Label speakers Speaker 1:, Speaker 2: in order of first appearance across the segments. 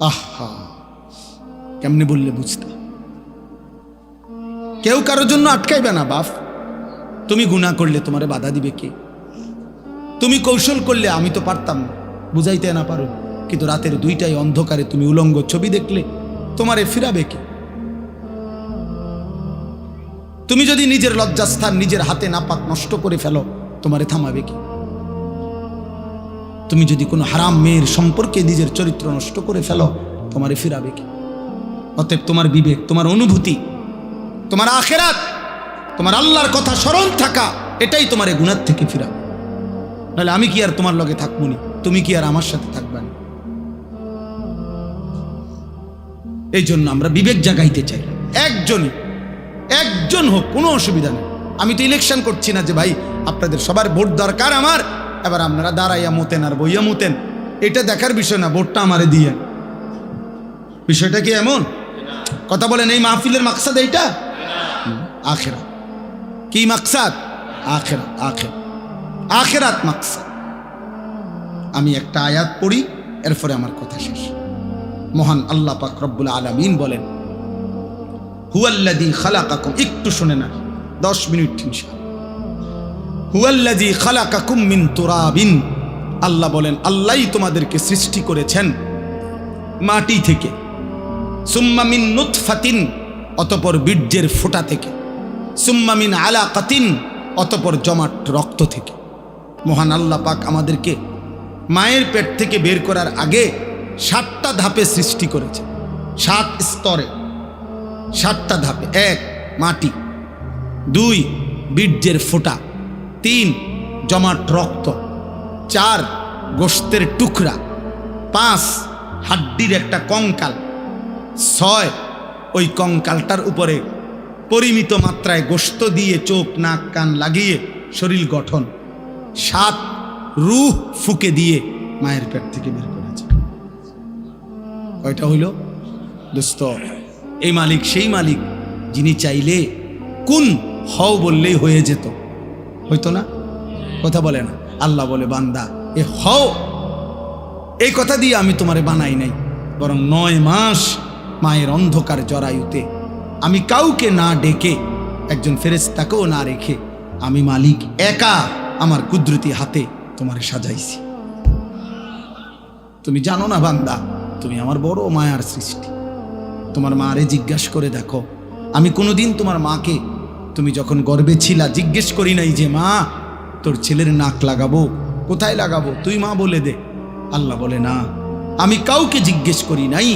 Speaker 1: আহা, কেমনে বললে বুঝতা? কেউ কারোর জন্য আটকাইবে না বাপ। তুমি গুনাহ করলে তোমারে বাধা দিবে কে? তুমি কৌশল করলে আমি তো পারতাম না, বুঝাইতে না পারো, কিন্তু রাতের 2টায় অন্ধকারে তুমি উলঙ্গ ছবি দেখলে তোমারে ফিরাবে কে? তুমি যদি নিজের লজ্জাস্থান নিজের হাতে নাপাক নষ্ট করে ফেলো, তোমারে থামাবে কি? তুমি যদি কোনো হারাম মেয়ের সম্পর্কে নিজের চরিত্র নষ্ট করে ফেলো, তোমারে ফিরাবে কি? অতএব তোমার বিবেক, তোমার অনুভূতি, তোমার আখিরাত, তোমার আল্লাহর কথা স্মরণ থাকা, এটাই তোমার এই গুনাহ থেকে ফিরাবে। নাহলে আমি কি আর তোমার লগে থাকবো নি? তুমি কি আর আমার সাথে থাকবে না? এই জন্য আমরা বিবেক জাগাইতে চাই। একজন হোক, কোনো অসুবিধা নেই। আমি তো ইলেকশন করছি না যে ভাই আপনাদের সবার ভোট দরকার আমার, এবার আপনারা দাঁড়াইয়া মতেন আর বইয়া মতেন, এটা দেখার বিষয় না। ভোটটা আমারে দিয়ে, বিষয়টা কি এমন? কথা বলেন, এই মাহফিলের মাকসাদ এইটা? আখিরাত। কি মাকসাদ? আখিরাত। আখিরাত মাকসাদ। আমি একটা আয়াত পড়ি, এরপরে আমার কথা শেষ। মহান আল্লাহ পাক রব্বুল আলামিন বলেন, হুয়াল্লাযী খালাকাকুম, একটু শুনে না, 10 মিনিট ইনশাআল্লাহ। হুয়াল্লাযী খালাকাকুম মিন তুরাবিন, আল্লাহ বলেন আল্লাহই তোমাদেরকে সৃষ্টি করেছেন মাটি থেকে। সুম্মা মিন নুতফাতিন, অতঃপর বীর্যের ফোঁটা থেকে। সুম্মা মিন আলাকাতিন, অতঃপর জমাট রক্ত থেকে। মহান আল্লাহ পাক আমাদেরকে মায়ের পেট থেকে বের করার আগে 7টা ধাপে সৃষ্টি করেছে, 7 স্তরে, 7টা ধাপে। 1 মাটি, 2 বীর্যের ফোঁটা, 3 জমাট রক্ত, 4 গোশতের টুকরা, 5 হাড্ডির একটা কঙ্কাল, 6 ওই কঙ্কালটার উপরে পরিমিত মাত্রায় গোশত দিয়ে চোখ নাক কান লাগিয়ে শরীর গঠন, 7 রূহ ফুকে দিয়ে মায়ের পেট থেকে বের করেছে। কয়টা হইল দোস্ত? এই মালিক সেই মালিক যিনি চাইলে কোন হও বললেই হয়ে যেত, হইতো না? কথা বলে না? আল্লাহ বলে, বান্দা এ হও, এই কথা দিয়ে আমি তোমারে বানাই নাই, বরং 9 মাস মায়ের অন্ধকার জরায়ুতে আমি কাউকে না ডেকে, একজন ফেরেশতাকেও না রেখে, আমি মালিক একা আমার কুদরতি হাতে তোমারে সাজাইছি। তুমি জানো না বান্দা, তুমি আমার বড় মায়ার সৃষ্টি। তোমার মারে জিজ্ঞাসা করে দেখো, আমি কোনোদিন তোমার মাকে, তুমি যখন গর্ভে ছিলা, জিজ্ঞেস করি নাই যে মা তোর ছেলের নাক লাগাবো, কোথায় লাগাবো, তুই মা বলে দে। আল্লাহ বলে না, আমি কাউকে জিজ্ঞেস করি নাই,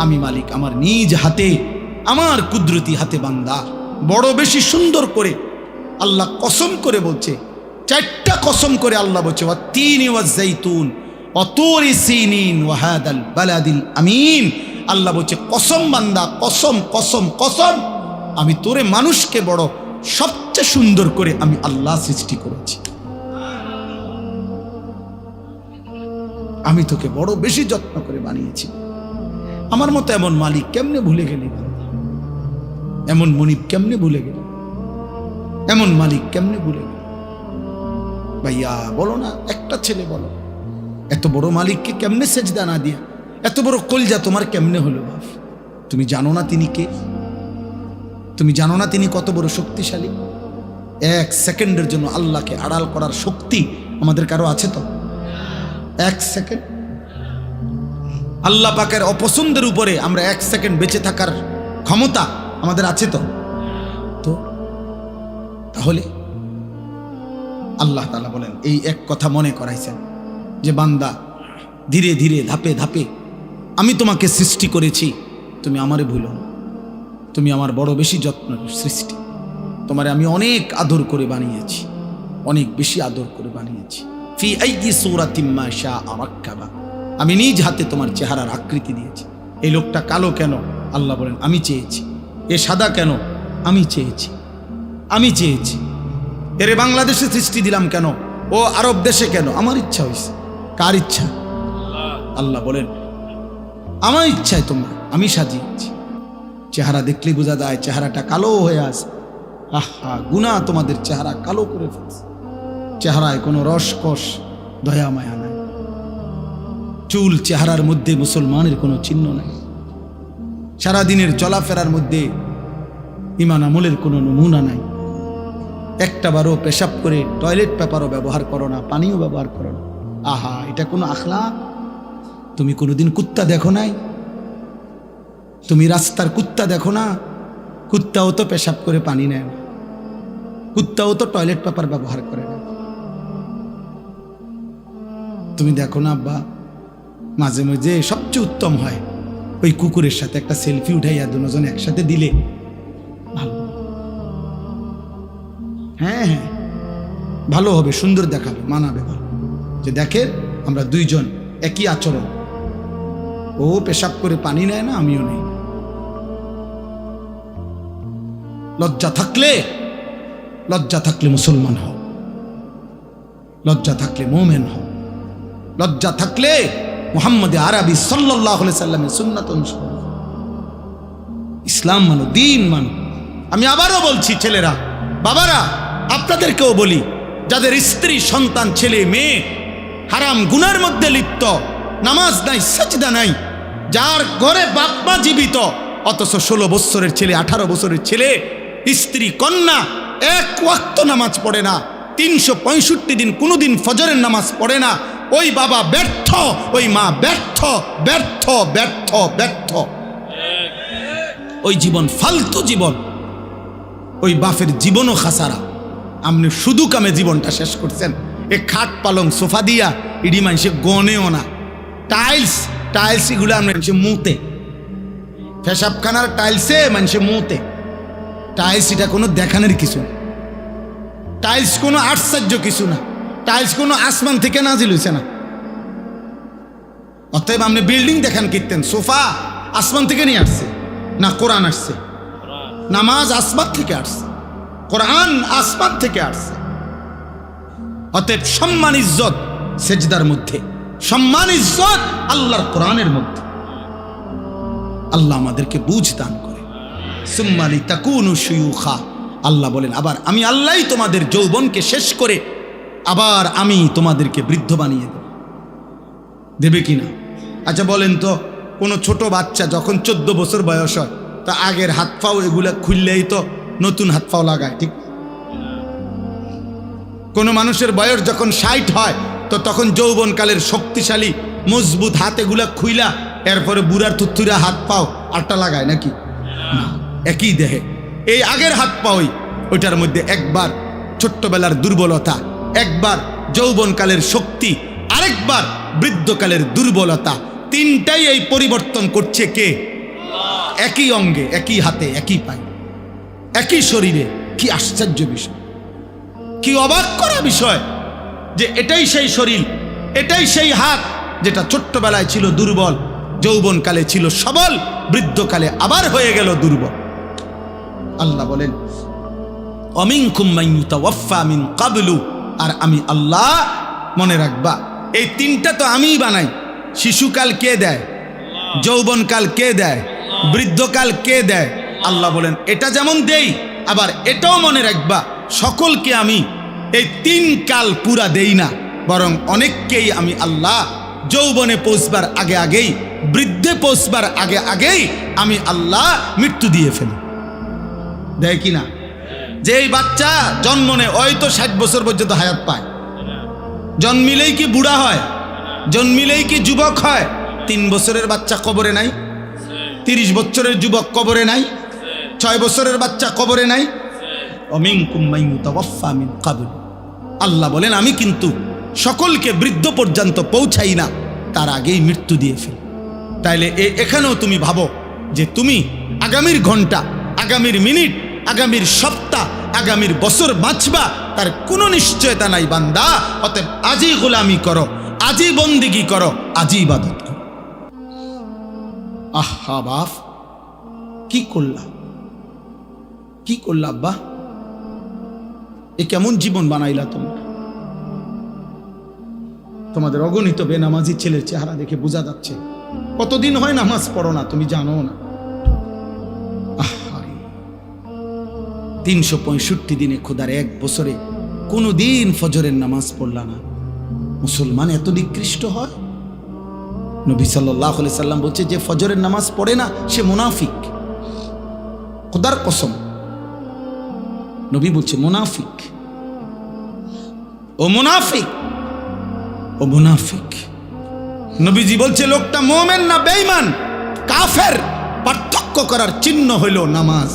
Speaker 1: আমি মালিক আমার নিজ হাতে, আমার কুদরতি হাতে বান্দা বড় বেশি সুন্দর করে আল্লাহ কসম করে বলছে, 4টা কসম করে আল্লাহ বলছে, ওয়াত-তিনি ওয়াজ-জাইতুন ওয়া-তুরি সিনিন ওয়া হাদাল বালাদিল আমিন। আল্লাহ বলছে কসম বান্দা, কসম কসম কসম, আমি তোরে মানুষকে বড় সবচেয়ে সুন্দর করে আমি আল্লাহ সৃষ্টি করেছি। আমি তোকে বড় বেশি যত্ন করে বানিয়েছি। আমার মতো এমন মালিক কেমনে ভুলে গেলি? এমন মনিব কেমনে ভুলে গেলি? এমন মালিক কেমনে ভুলে গেলি? ভাইয়া বলো না, একটা ছেলে বলো, এত বড় মালিককে কেমনে সেজদা না দিয়া, এত বড় কলজা তোমার কেমনে হলো বাপ? তুমি জানো না তিনি কে? তুমি জানো না তিনি কত বড় শক্তিশালী? 1 সেকেন্ডের জন্য আল্লাহকে আড়াল করার শক্তি আমাদের কারো আছে তো? 1 সেকেন্ড আল্লাহ পাকের অপছন্দের উপরে আমরা 1 সেকেন্ড বেঁচে থাকার ক্ষমতা আমাদের আছে তো? তাহলে আল্লাহ তাআলা বলেন, এই এক কথা মনে করাইছেন যে বান্দা ধীরে ধীরে ধাপে ধাপে আমি তোমাকে সৃষ্টি করেছি, তুমি আমারে ভুলো না, তুমি আমার বড় বেশি যত্নের সৃষ্টি, তোমারে আমি অনেক আদর করে বানিয়েছি, অনেক বেশি আদর করে বানিয়েছি। ফি আইয়ি সূরাতিম মা শাআ রাক্কাবা, আমি নিজ হাতে তোমার চেহারার আকৃতি দিয়েছি। এই লোকটা কালো কেন? আল্লাহ বলেন আমি চেয়েছি। এ সাদা কেন? আমি চেয়েছি। আমি চেয়েছি। এরে বাংলাদেশে সৃষ্টি দিলাম কেন? ও আরব দেশে কেন? আমার ইচ্ছা হয়েছে। কার ইচ্ছা? আল্লাহ বলেন আমার ইচ্ছায় তোমরা আমি সাজিয়েছি। চেহারা দেখলেই বোঝা যায় চেহারাটা কালো হয়ে আছে। আহা, গুনাহ তোমাদের চেহারা কালো করে ফেলছে। চেহারায় কোনো রসকস দয়া মায়া নাই। চুল চেহারার মধ্যে মুসলমানের কোনো চিহ্ন নাই, সারাদিনের চলাফেরার মধ্যে ইমান আমলের কোনো নমুনা নাই। একটা বারও পেশাব করে টয়লেট পেপারও ব্যবহার করো না, পানিও ব্যবহার করো না। আহা, এটা কোনো আখলাক? তুমি কোনোদিন কুত্তা দেখো নাই? তুমি রাস্তার কুত্তা দেখো না? কুত্তাও তো পেশাব করে পানি নেয় না, কুত্তাও তো টয়লেট পেপার ব্যবহার করে না। তুমি দেখো না আব্বা, মাঝে মাঝে সবচেয়ে উত্তম হয় ওই কুকুরের সাথে একটা সেলফি উঠাইয়া দুজন একসাথে দিলে ভালো। হ্যাঁ হ্যাঁ, ভালো হবে, সুন্দর দেখাবে, মানাবে, ভালো যে দেখে আমরা দুইজন একই আচরণ, ও পেশাব করে পানি নেয় না, আমিও নেই। লজ্জা থাকলে মুসলমান হও, লজ্জা থাকলে মোমেন হও, লজ্জা থাকলে মুহাম্মদ আরবি সাল্লাল্লাহু আলাইহি সাল্লামের সুন্নাত অনুসরণ, ইসলাম মানো, দ্বীন মানো। আমি আবারও বলছি, ছেলেরা, বাবারা, আপনাদেরকেও বলি, যাদের স্ত্রী সন্তান ছেলে মেয়ে হারাম গুনার মধ্যে লিপ্ত, নামাজ নাই, সাজদা নাই, যার ঘরে বাপ মা জীবিত অথচ 16 বছরের ছেলে, 18 বছরের ছেলে, স্ত্রী কন্যা এক ওয়াক্ত নামাজ পড়ে না, 365 দিন কোনোদিন ফজরের নামাজ পড়ে না, ওই বাবা ব্যর্থ, ওই মা ব্যর্থ, ব্যর্থ, ব্যর্থ, ব্যর্থ। ওই জীবন ফালতু জীবন, ওই বাপের জীবনও খাসারা। আপনি শুধু কামে জীবনটা শেষ করছেন। এ খাট পালং সোফা দিয়া ইডি মানুষে গনেও না, টাইলস এগুলো মানুষে মুতে, পেশাবখানার টাইলসে মানুষে মুতে। টাইলস এটা কোনো দেখানোর কিছু না, টাইলস কোনো আশ্চর্য কিছু না, টাইলস কোনো আসমান থেকে নাজিল হইছে না। অতএব আপনি বিল্ডিং দেখান কীর্তেন, সোফা আসমান থেকে নিয়ে আসছে না, কোরআন আসছে? নামাজ আসমান থেকে আসছে, কোরআন আসমান থেকে আসছে। অতএব সম্মান ইজ্জত সেজদার মধ্যে, সম্মান ইজ্জত আল্লাহর কোরআনের মধ্যে। আল্লাহ আমাদেরকে বুঝ দান করে। সুম্মালি তাকুনু শুয়ুখা, আল্লাহ বলেন, আবার আমি আল্লাহই তোমাদের যৌবনকে শেষ করে আবার আমি তোমাদেরকে বৃদ্ধ বানিয়ে দেব। দেবে কিনা? আচ্ছা বলেন তো, কোনো ছোট বাচ্চা যখন 14 বছর বয়স হয়, তা আগের হাত পাও এগুলা খুললেই তো নতুন হাত পাও লাগায়, ঠিক? কোনো মানুষের বয়স যখন 60 হয়, তো তখন যৌবনকালের শক্তিশালী মজবুত হাত এগুলা খুইলা এরপরে বুড়ার থুত্থুরা হাত পাও আরটা লাগায় নাকি? না, একই দেহে এই আগের হাত পাওই, ওইটার মধ্যে একবার ছোট্টবেলার দুর্বলতা, একবার যৌবনকালের শক্তি, আরেকবার বৃদ্ধকালের দুর্বলতা, তিনটাই এই পরিবর্তন করছে কে? একই অঙ্গে, একই হাতে, একই পায়ে, একই শরীরে। কি আশ্চর্য বিষয়, কি অবাক করা বিষয় যে এটাই সেই শরীর, এটাই সেই হাত যেটা ছোট্টবেলায় ছিল দুর্বল, যৌবনকালে ছিল সবল, বৃদ্ধকালে আবার হয়ে গেল দুর্বল। আল্লাহ বলেন, অমিনকুম মান ইউতাওয়াফা মিন ক্বাবলু, আর আমি আল্লাহ, মনে রাখবা এই তিনটা তো আমিই বানাই। শিশুকাল কে দেয়? যৌবনকাল কে দেয়? বৃদ্ধকাল কে দেয়? আল্লাহ বলেন, এটা যেমন দেই, আবার এটাও মনে রাখবা সকলকে আমি এই 3 কাল পুরা দেই না, বরং অনেককেই আমি আল্লাহ যৌবনে পৌঁছবার আগে আগেই, বৃদ্ধে পৌঁছবার আগে আগেই আমি আল্লাহ মৃত্যু দিয়ে ফেলি। দেয় কিনা? যে এই বাচ্চা জন্ম নেয়, ওই তো 60 বছর পর্যন্ত হায়াত পায়, জন্মিলেই কি বুড়া হয়? জন্মিলেই কি যুবক হয়? 3 বছরের বাচ্চা কবরে নাই, 30 বছরের যুবক কবরে নাই, 6 বছরের বাচ্চা কবরে নাই। অমিনকুম মান ইউতাওয়াফা মিন ক্বাবল, আল্লাহ বলেন আমি কিন্তু সকলকে বৃদ্ধ পর্যন্ত পৌঁছাই না, তার আগেই মৃত্যু দিয়ে ফেলি। তাইলে এখানেও তুমি ভাবো যে তুমি আগামীর ঘন্টা, আগামীর মিনিট, আগামীর সপ্তাহ, আগামীর বছর বাঁচবা, তার কোনো নিশ্চয়তা নাই বান্দা। অতএব আজই গোলামি করো, আজই বন্দিগি করো, আজই ইবাদত করো। আহা বাপ, কি করলা, কি করলা আব্বা? এ কেমন জীবন বানাইলা তোমরা? তোমাদের অগণিত বেনামাজি ছেলের চেহারা দেখে বোঝা যাচ্ছে কতদিন হয় নামাজ পড়ো না, তুমি জানো না। 365 দিনে খোদার 1 বছরে কোনোদিন ফজরের নামাজ পড়লা না। মুসলমান এত নিকৃষ্ট হয়? নবী সাল্লাল্লাহু আলাইহি সাল্লাম বলছে যে ফজরের নামাজ পড়ে না সে মুনাফিক। খোদার কসম, নবী বলছে মুনাফিক, ও মুনাফিক, ও মুনাফিক। নবীজি বলছে লোকটা মুমিন না বেঈমান, কাফের, পার্থক্য করার চিহ্ন হইল নামাজ।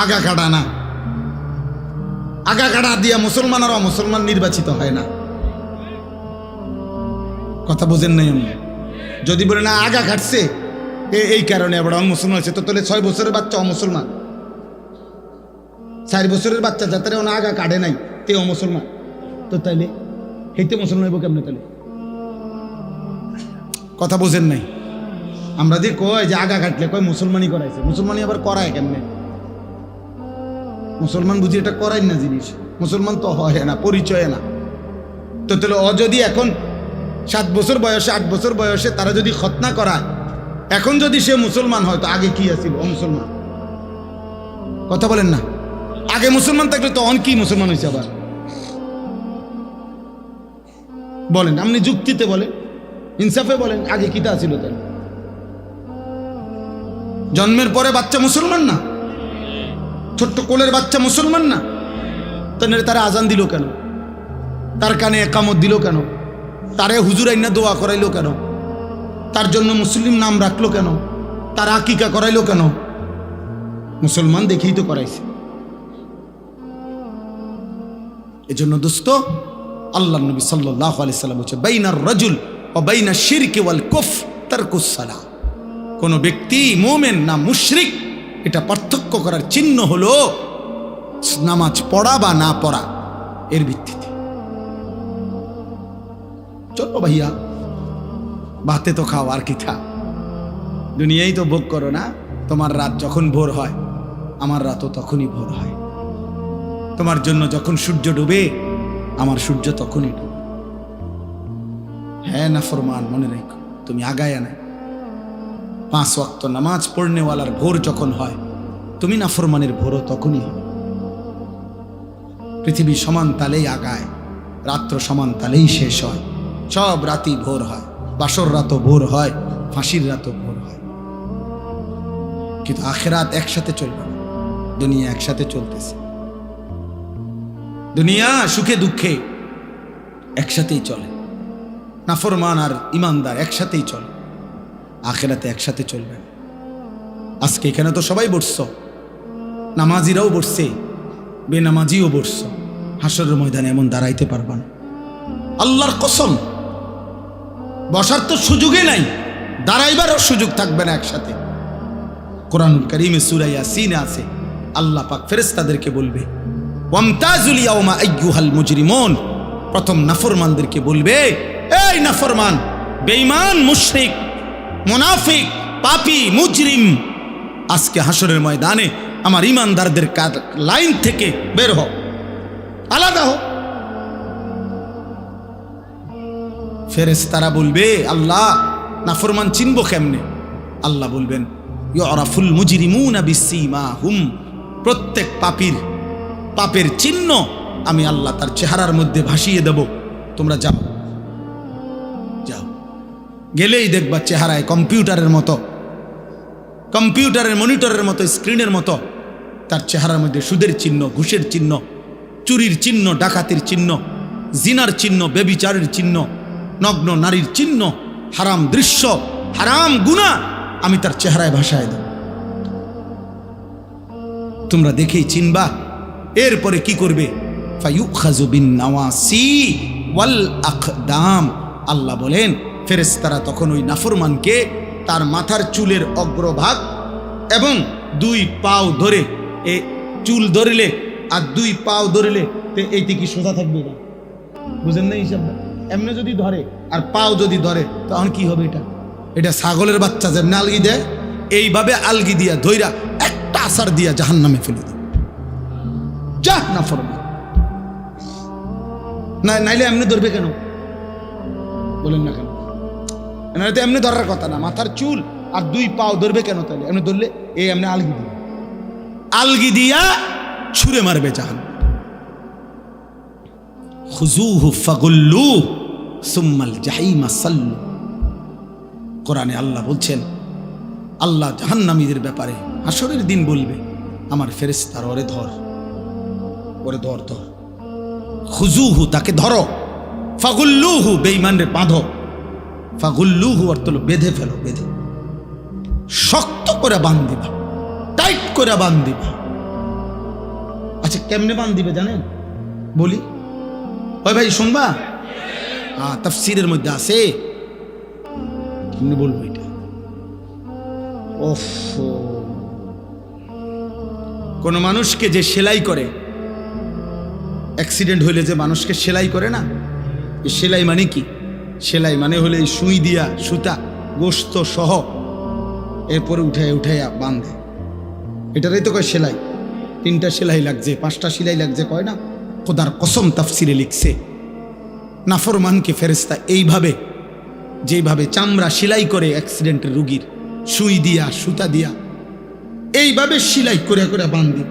Speaker 1: আগা কাটা না, আগা কাটা দিয়া মুসলমান আর অমুসলমান নির্বাচিত হয় না। কথা বোঝেন নাই আমি? যদি বলে না আগা কাটছে এই কারণে আবার অমুসলমান হয়েছে, তো তাহলে 6 বছরের বাচ্চা অমুসলমান, 4 বছরের বাচ্চা যাতে ওনা আগা কাটে নাই তে অমুসলমান, তো তাইলে হেইতে মুসলমান হইব কেমনে? তাহলে কথা বোঝেন নাই? আমরা যে কয় যে আগা কাটলে কয় মুসলমানই করাইছে, মুসলমানই আবার করায় কেমনে? মুসলমান বুঝি এটা করাই না জিনিস, মুসলমান তো হয় না, পরিচয় না। তো তাহলে ও যদি এখন 7 বছর বয়সে 8 বছর বয়সে তারা যদি খতনা করায়, এখন যদি সে মুসলমান হয় তো আগে কি আছিল? ও মুসলমান। কথা বলেন না? আগে মুসলমান থাকলে তো অন কি মুসলমান হয়েছে আবার? বলেন, আপনি যুক্তিতে বলেন, ইনসাফে বলেন, আগে কিটা ছিল? তাহলে জন্মের পরে বাচ্চা মুসলমান না? ছোট্ট কোলের বাচ্চা মুসলমান না? তাহলে তারা আজান দিল কেন? তার কানে একামত দিল কেন? তারে হুজুর আইনা দোয়া করাইলো কেন? তার জন্য মুসলিম নাম রাখলো কেন? তার আকিকা করাইলো কেন? মুসলমান দেখেই তো করাইছে। এজন্য দোস্ত, আল্লাহ নবী সাল্লাল্লাহু আলাইহি সাল্লাম বলেছে বাইনার রাজুল ওয়া বাইনাশ শিরকি ওয়াল কুফর তারকুস সালাহ। কোন ব্যক্তি মুমিন না মুশরিক এটা পার্থক্য করার চিহ্ন হলো নামাজ পড়া বা না পড়া, এর ভিত্তিতে। চলো ভাইয়া, ভাতে তো খাও, আর কি থা, দুনিয়াই তো ভোগ করো না। তোমার রাত যখন ভোর হয় আমার রাতও তখনই ভোর হয়। তোমার জন্য যখন সূর্য ডুবে আমার সূর্য তখনই ডুবে। হ্যাঁ নাফরমান, মনে রেখো তুমি আগায় না। 5 ওয়াক্ত নামাজ পড়নেওয়ালার ভোর যখন হয় তুমি নাফরমানের ভোরও তখনই হবে। পৃথিবী সমান তালেই আগায়, রাত্র সমান তালেই শেষ হয়। সব রাতই ভোর হয়, বাসর রাতও ভোর হয়, ফাঁসির রাতও ভোর হয়। কিন্তু আখেরাত একসাথে চলবে না, দুনিয়া একসাথে চলতেছে। দুনিয়া সুখে দুঃখে একসাথেই চলে, নাফরমান আর ইমানদার একসাথেই চলে, আখেরাতে একসাথে চলবে। আজকে এখানে তো সবাই বসছ, নামাজিরাও বসছে, বেনামাজিও বসছ, হাসরের ময়দানে এমন দাঁড়াইতে পারবা না। আল্লাহর কসম, বসার তো সুযোগই নাই, দাঁড়াইবারও সুযোগ থাকবে না একসাথে। কোরআনুল কারীমে সূরা ইয়াসিনে আছে, আল্লাহ পাক ফেরেশতাদেরকে বলবে ওয়ামতাজুল ইয়াওমা আইয়ুহাল মুজরিমুন, প্রথম নাফরমানদেরকে বলবে, এই নাফরমান, বেঈমান, মুশরিক, মুনাফিক, পাপী, মুজরিম, আজকে হাসরের ময়দানে আমার ইমানদারদের লাইন থেকে বের হও, আলাদা হও। ফেরেশতারা বলবে, আল্লাহ নাফরমান চিনবো কেমনে? আল্লাহ বলবেন ইউরাফুল মুজরিমুনা বিসীমাহুম, প্রত্যেক পাপীর পাপের চিহ্ন আমি আল্লাহ তার চেহারার মধ্যে ভাসিয়ে দেব। তোমরা যাও, যাও, গেলেই দেখবা চেহারায় কম্পিউটারের মতো, কম্পিউটারের মনিটরের মতো, স্ক্রিনের মতো তার চেহারার মধ্যে সুদের চিহ্ন, ঘুষের চিহ্ন, চুরির চিহ্ন, ডাকাতির চিহ্ন, জিনার চিহ্ন, ব্যভিচারের চিহ্ন, নগ্ন নারীর চিহ্ন, হারাম দৃশ্য, হারাম গুনাহ আমি তার চেহারায় ভাসায় দেব। তোমরা দেখেই চিনবা। এরপরে কি করবে? ফায়ুখাযু বিন নাওয়াসি ওয়াল আকদাম, আল্লাহ বলেন ফেরেশতারা তখন ওই নাফরমানকে তার মাথার চুলের অগ্রভাগ এবং 2 পাও ধরে, এ চুল ধরলে আর 2 পাও ধরলে এইটি কি সোজা থাকবে না? বুঝেন না হিসাব? এমনি যদি ধরে আর পাও যদি ধরে তখন কি হবে? এটা ছাগলের বাচ্চা যেমন আলগি দেয়, এইভাবে আলগি দিয়া ধইরা একটা আসার দিয়া জাহান্নামে ফেলে দেয়। যা নাফরমান, নাইলে এমনি ধরবে কেন? বলেন না কেন? তো এমনি ধরার কথা না, মাথার চুল আর 2 পাও ধরবে কেন? তাহলে এমনি ধরলে এই এমনি আলগি দিয়া ছুঁড়ে মারবে জাহান্নাম। খুযুহু ফাগুল্লু সুম্মাল জাহিমা সাল্লু, কোরআনে আল্লাহ বলছেন, আল্লাহ জাহান্নামীদের ব্যাপারে হাসরের দিন বলবে, আমার ফেরেশতারা ওরে ধর, ওরে ধর ধর, খুজুহু তাকে ধরো, ফাগুল্লুহু বেঈমানরে বাঁধো, ফাগুল্লুহু অর্থ হলো বেঁধে ফেলো, বেঁধে শক্ত করে বাঁধ দিবা, টাইট করে বাঁধ দিবা। আচ্ছা কেমনে বাঁধ দিবে জানেন? বলি, ওই ভাই শুনবা? হ্যাঁ, তাফসীরের মধ্যে আছে। কেমনে বলবো এটা? ওফ, কোন মানুষকে যে সেলাই করে, অ্যাক্সিডেন্ট হইলে যে মানুষকে সেলাই করে না, এই সেলাই মানে কি? সেলাই মানে হলে এই সুই দিয়া সুতা গোস্ত সহ এরপরে উঠাইয়া বাঁধে, এটারই তো কয় সেলাই। 3টা সেলাই লাগছে, 5টা সেলাই লাগছে কয় না? খোদার কসম তাফসিরে লিখছে, নাফরমানকে ফেরেশতা এইভাবে, যেভাবে চামড়া সেলাই করে অ্যাক্সিডেন্টের রুগীর সুই দিয়া সুতা দিয়া, এইভাবে সেলাই করে করে বাঁধি।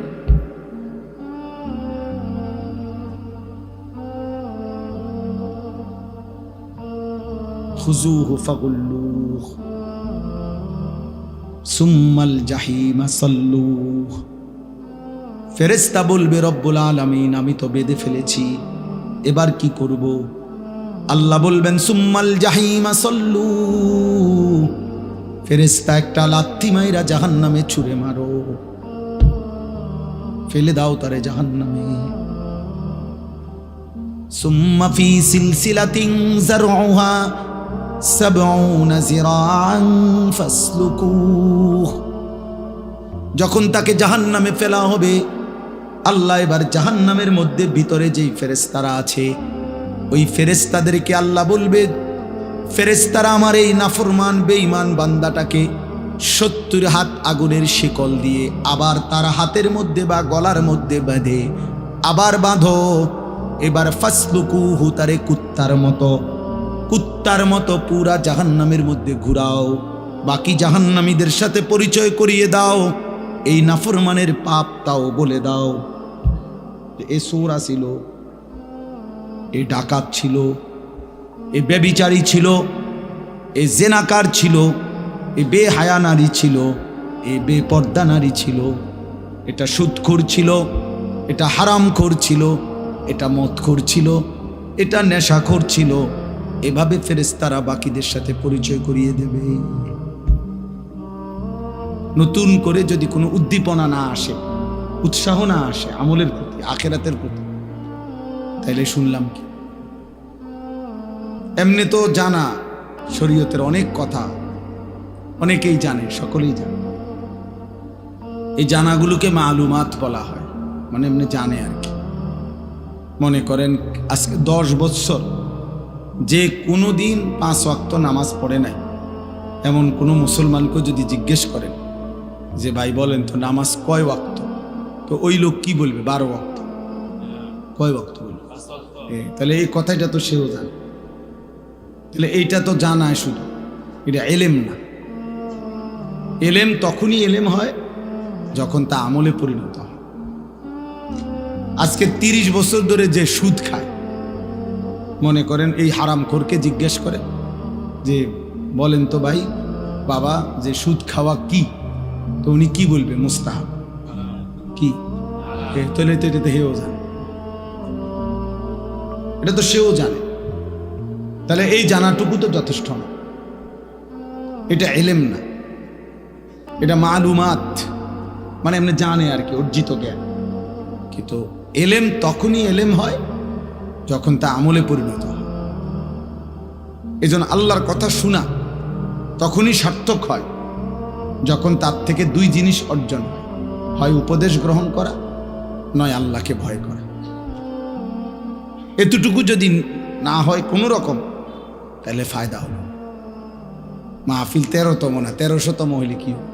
Speaker 1: খুজুহু ফাগুল্লুহু সুম্মাল জাহিমা সাল্লুহু। ফেরেশতা বলবে, রব্বুল আলামিন আমি তো বেঁধে ফেলেছি, এবার কি করব? আল্লাহ বলবেন, সুম্মাল জাহিমা সাল্লুহু, ফেরেশতা একটা লাথি মাইরা জাহান্নামে ছুঁড়ে মারো, ফেলে দাও তারে জাহান্নামে। সুম্মা ফি সিলসিলাতিন যারউহা 70 যিরাআন ফাসলুকুহ। যখন তাকে জাহান্নামে ফেলা হবে, আল্লাহ এবার জাহান্নামের মধ্যে ভিতরে যেই ফেরেশতারা আছে, ওই ফেরেশতাদেরকে আল্লাহ বলবে, ফেরেশতারা আমার এই নাফরমান বেঈমান বান্দাটাকে 70 হাত আগুনের শিকল দিয়ে আবার তার হাতের মধ্যে বা গলার মধ্যে বেঁধে আবার বাঁধো। এবার ফাসলুকুহু, তারে কুত্তার মতো পুরা জাহান্নামের মধ্যে ঘুরাও, বাকি জাহান্নামীদের সাথে পরিচয় করিয়ে দাও, এই নাফরমানের পাপ তাও বলে দাও। এ চোরা ছিল, এ ডাকাত ছিল, এ ব্যভিচারী ছিল, এ জেনাকার ছিল, এ বেহায়া নারী ছিল, এ বেপর্দা নারী ছিল, এটা সুদখোর ছিল, এটা হারামখোর ছিল, এটা মদখোর ছিল, এটা নেশাখোর ছিল। এভাবে ফেরেশতারা বাকিদের সাথে পরিচয় করিয়ে দেবে। নতুন করে যদি কোনো উদ্দীপনা না আসে, উৎসাহ না আসে আমলের প্রতি, আখিরাতের প্রতি, তাইলে শুনলাম কি? এমনি তো জানা শরীয়তের অনেক কথা, অনেকেই জানে, সকলেই জানে। এই জানাগুলোকে মালুমাত বলা হয়, মানে এমনি জানে আর কি। মনে করেন আজকে 10 বছর যে কোনো দিন 5 ওয়াক্ত নামাজ পড়ে নাই, এমন কোনো মুসলমানকে যদি জিজ্ঞেস করেন যে ভাই বলেন তো নামাজ কয় ওয়াক্ত, তো ওই লোক কি বলবে? 12 ওয়াক্ত। কয় ওয়াক্ত বলবে? তাহলে এই কথাটা তো সেও জানে। তাহলে এইটা তো জানায় শুধু, এটা এলেম না। এলেম তখনই এলেম হয় যখন তা আমলে পরিণত হয়। আজকে 30 বছর ধরে যে সুদ খায়, মনে করেন এই হারামখোরকে জিজ্ঞেস করে যে বলেন তো ভাই বাবা যে সুদ খাওয়া কি, তো উনি কি বলবে? মুস্তাহাব। কি? তাহলে তো এটা তো হেও জানে, এটা তো সেও জানে। তাহলে এই জানাটুকু তো যথেষ্ট না, এটা এলেম না, এটা মালুমাত, মানে এমনি জানে আর কি, অর্জিত জ্ঞান। কিন্তু এলেম তখনই এলেম হয় যখন তা আমলে পরিণত হয়। এই জন্য আল্লাহর কথা শোনা তখনই সার্থক হয় যখন তার থেকে 2 জিনিস অর্জন হয়, হয় উপদেশ গ্রহণ করা, নয় আল্লাহকে ভয় করা। এতটুকু যদি না হয় কোনো রকম, তাহলে ফায়দা হলো। মাহফিল 13তম না 1300তম হইলে কি হবে?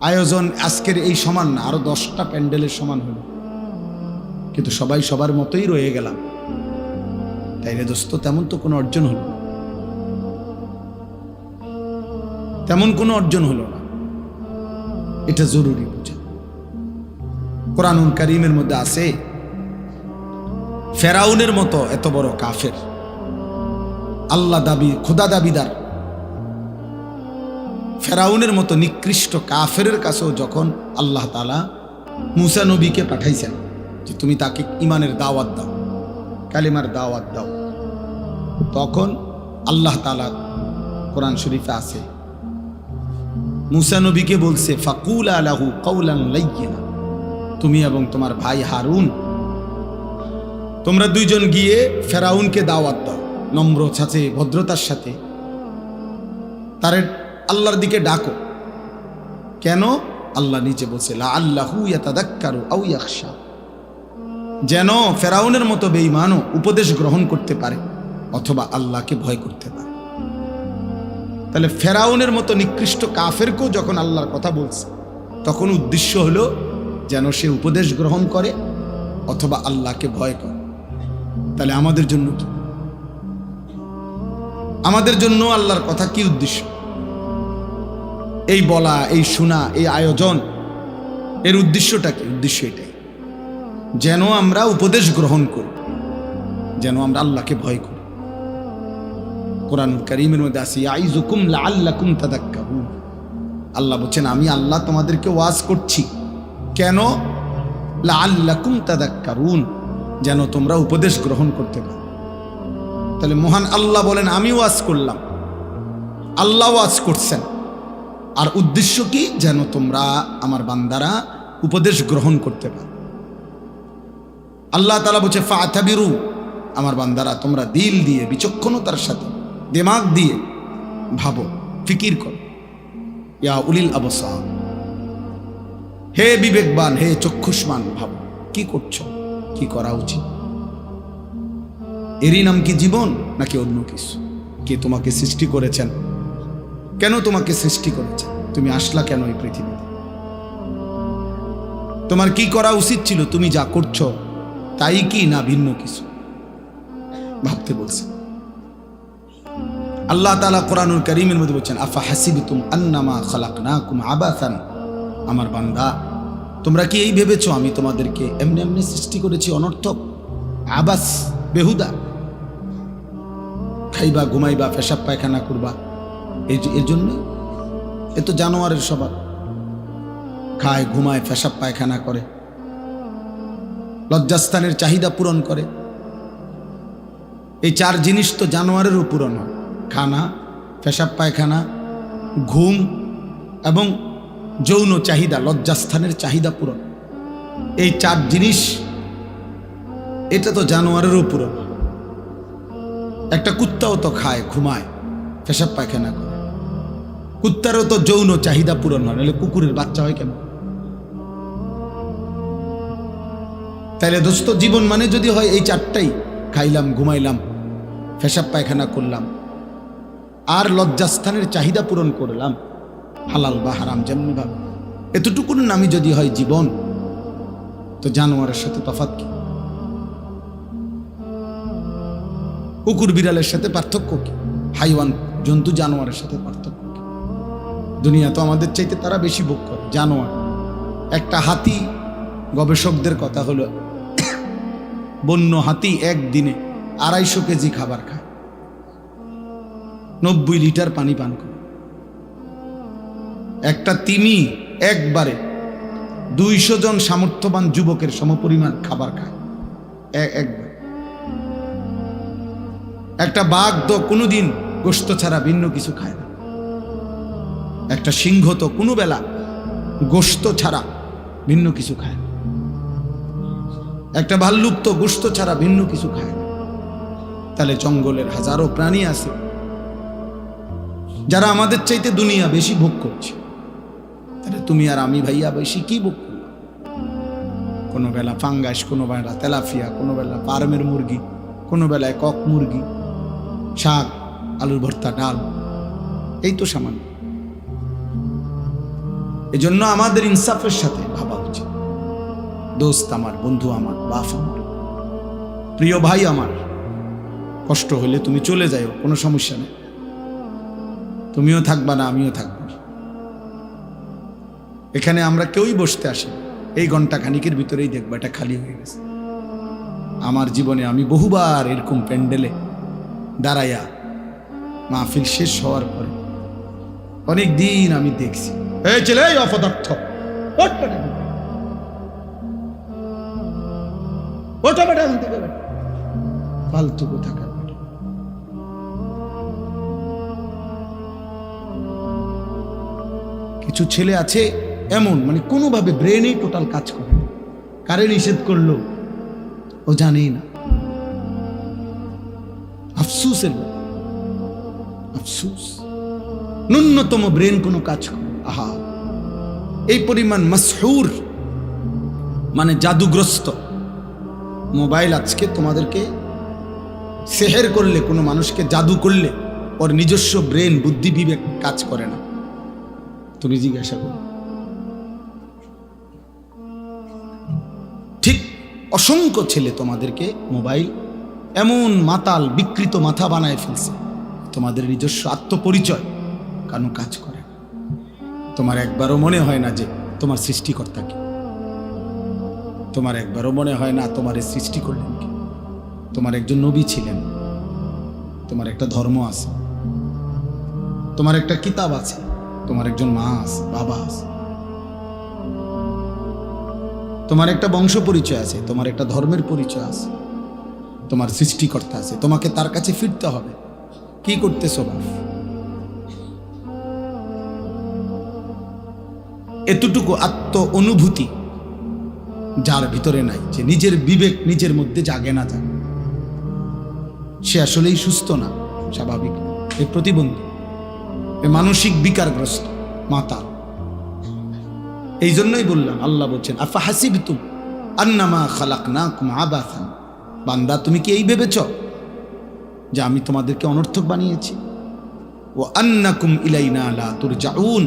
Speaker 1: আয়োজন আজকের এই সমান না, আরো 10টা প্যান্ডেলের সমান হলো, কিন্তু সবাই সবার মতোই রয়ে গেলাম, তাইলে দোস্ত তেমন তো কোনো অর্জন হলো না, তেমন কোনো অর্জন হলো না। এটা জরুরি বুঝা। কোরআনুল কারীমের মধ্যে আছে, ফেরাউনের মতো এত বড় কাফের, আল্লাহ দাবি খোদা দাবিদার ফেরাউনের মতো নিকৃষ্ট কাফেরের কাছেও যখন আল্লাহ তাআলা মুসা নবীকে পাঠাইছেন যে তুমি তাকে ইমানের দাওয়াত দাও, কালিমার দাওয়াত দাও, তখন আল্লাহ তাআলা কোরআন শরীফে আছে মুসা নবীকে বলছে ফাকুলা লাহু কাওলান লাইয়িনা, তুমি এবং তোমার ভাই হারুন তোমরা দুইজন গিয়ে ফেরাউনকে দাওয়াত দাও, নম্র সাথে ভদ্রতার সাথে তার আল্লাহর দিকে ডাকো। কেন? আল্লাহ নিচে বলছে লাআল্লাহু ইয়াতাযাক্কারু আও ইয়াখশা, যেন ফেরাউনের মতো বেঈমানও উপদেশ গ্রহণ করতে পারে অথবা আল্লাহকে ভয় করতে পারে। তাহলে ফেরাউনের মতো নিকৃষ্ট কাফেরকেও যখন আল্লাহর কথা বলছে তখন উদ্দেশ্য হলো যেন সে উপদেশ গ্রহণ করে অথবা আল্লাহকে ভয় করে। তাহলে আমাদের জন্য কি? আমাদের জন্য আল্লাহর কথা কি উদ্দেশ্য? এই বলা, এই শোনা, এই আয়োজন, এর উদ্দেশ্যটা কি? উদ্দেশ্য এটাই যেন আমরা উপদেশ গ্রহণ করি, যেন আমরা আল্লাহকে ভয় করি। কোরআনুল কারীমের মধ্যে আছে ইয়াইযুকুম লাআল্লাকুম তাযাক্কারুন, আল্লাহ বলেন আমি আল্লাহ তোমাদেরকে ওয়াজ করছি। কেন? লাআল্লাকুম তাযাক্কারুন, যেন তোমরা উপদেশ গ্রহণ করতে পারো। তাহলে মহান আল্লাহ বলেন আমি ওয়াজ করলাম, আল্লাহ ওয়াজ করছেন, আর উদ্দেশ্য কি? যেন তোমরা আমার বান্দারা উপদেশ গ্রহণ করতে পারো। আল্লাহ তাআলা বলছে ফাতাবিরু, আমার বান্দারা তোমরা দিল দিয়ে বিচক্ষণতার সাথে দিমাগ দিয়ে ভাবো, ফিকির করো। ইয়া উলিল আবসার, হে বিবেকবান, হে চক্ষুষ্মান, ভাবো কি করছো, কি করা উচিত। এরই নাম কি জীবন নাকি অন্য কিছু? কে তোমাকে সৃষ্টি করেছেন? কেন তোমাকে সৃষ্টি করেছেন? তুমি আসলা কেন এই পৃথিবীতে? তোমার কি করা উচিত ছিল? তুমি যা করছো তাই কি না ভিন্ন কিছু? ভাবতে বলছে আল্লাহ তাআলা কোরআনুল কারীমের মধ্যে বলছেন আফা হাসিবতুম আন্নামা খালাকনাকুম আবাসান, আমার বান্দা তোমরা কি এই ভেবেছো আমি তোমাদেরকে এমনি এমনি সৃষ্টি করেছি অনর্থক, আবাস, বেহুদা, খাইবা, ঘুমাইবা, পেশাব পায়খানা করবা, এর জন্য? এ তো জানোয়ারের স্বভাব, খায়, ঘুমায়, পেশাব পায়খানা করে, লজ্জাস্থানের চাহিদা পূরণ করে। এই চার জিনিস তো জানোয়ারেরও পূরণ হয়, খানা, পেশাব পায়খানা, ঘুম এবং যৌন চাহিদা, লজ্জাস্থানের চাহিদা পূরণ। এই চার জিনিস এটা তো জানোয়ারেরও পূরণ। একটা কুত্তাও তো খায়, ঘুমায়, পেশাব পায়খানা করে, কুত্তারও তো যৌন চাহিদা পূরণ হয়, নাহলে কুকুরের বাচ্চা হয় কেন? তাইলে দোস্ত জীবন মানে যদি হয় এই চারটাই, খাইলাম, ঘুমাইলাম, পেশাব পায়খানা করলাম আর লজ্জাস্থানের চাহিদা পূরণ করলাম, হালাল বা হারাম যেমনি ভাবে, এতটুকুর নামই যদি হয় জীবন, তো জানোয়ারের সাথে তফাৎ কি? কুকুর বিড়ালের সাথে পার্থক্য কি? হাইওয়ান, জন্তু জানোয়ারের সাথে পার্থক্য কি? দুনিয়া তো আমাদের চাইতে তারা বেশি ভোগ করে, জানোয়ার। একটা হাতি, গবেষকদের কথা হলো বন্য হাতি একদিনে 250 কেজি খাবার খায়, 90 লিটার পানি পান করে। একটা তিমি একবারে 200 জন সামর্থ্যবান যুবকের সমপরিমাণ খাবার খায় একবার। একটা বাঘ তো কোনোদিন গোশত ছাড়া ভিন্ন কিছু খায় না। একটা সিংহ তো কোনো বেলা গোশত ছাড়া ভিন্ন কিছু খায় না। একটা ভাল্লুক তো গোশত ছাড়া ভিন্ন কিছু খায় না। তাহলে জঙ্গলের হাজারো প্রাণী আছে যারা আমাদের চাইতে দুনিয়া বেশি ভোগ করছে। তাহলে তুমি আর আমি ভাইয়া বেশি কি ভোগ করলাম? কোনো বেলা ফাঙ্গাস, কোনো বেলা তেলাফিয়া, কোনো বেলা ফার্মের মুরগি, কোনো বেলায় কক মুরগি, শাক, আলুর ভর্তা, ডাল, এই তো সামান্য। এজন্য আমাদের ইনসাফের সাথে ভাবা উচিত। দোস্ত আমার, বন্ধু আমার, বাপ আমার, প্রিয় ভাই আমার, কষ্ট হলে তুমি চলে যাও, কোনো সমস্যা নেই। তুমিও থাকবা না, আমিও থাকব না। এখানে আমরা কেউই বসতে আসি, এই ঘন্টা খানিকের ভিতরেই দেখবো এটা খালি হয়ে গেছে। আমার জীবনে আমি বহুবার এরকম প্যান্ডেলে দাঁড়াইয়া মাহফিল শেষ হওয়ার পরে অনেক দিন আমি দেখছি এই ছেলে এই অপদার্থ ফালতু কোথাকার। কিছু ছেলে আছে এমন, মানে কোনোভাবে ব্রেনেই টোটাল কাজ করে না, কারে নিষেধ করলো ও জানেই না। আফসুসের আফসুস, ন্যূনতম ব্রেন কোনো কাজ করে। আহা, এই পরিমাণ মাসহুর মানে জাদুগ্রস্ত মোবাইল আজকে তোমাদেরকে সেহের করলে, কোনো মানুষকে জাদু করলে ওর নিজস্ব ব্রেন বুদ্ধি বিবেক কাজ করে না। তুমি জিজ্ঞাসা করো। ঠিক অসংখ্য ছেলে তোমাদেরকে মোবাইল এমন মাতাল বিকৃত মাথা বানায় ফেলছে, তোমাদের নিজস্ব আত্মপরিচয় কেন কাজ করে না। তোমার একবারও মনে হয় না যে তোমার সৃষ্টিকর্তা কি, তোমার একবারও মনে হয় না তোমার সৃষ্টি করলেন কি, তোমার একজন নবী ছিলেন, তোমার একটা ধর্ম আছে, তোমার একটা কিতাব আছে, তোমার একজন মা আছে, বাবা আছে, তোমার একটা বংশ পরিচয় আছে, তোমার একটা ধর্মের পরিচয় আছে, তোমার সৃষ্টিকর্তা আছে, তোমাকে তার কাছে ফিরতে হবে। কি করতেছো বাপ? এতটুকু আত্ম অনুভূতি যার ভিতরে নাই, যে নিজের বিবেক নিজের মধ্যে জাগে না জাগে, সে আসলেই সুস্থ না, স্বাভাবিক না, এ প্রতিবন্ধী, এ মানসিক বিকারগ্রস্ত মাতাল। এই জন্যই বললাম, আল্লাহ বলছেন আফা হাসিবতুম আন্নামা খালাকনাকুম আবাসান, বান্দা তুমি কি এই ভেবেছ যে আমি তোমাদেরকে অনর্থক বানিয়েছি? ওয়া আন্নাকুম ইলাইনা লা তুরজাউন,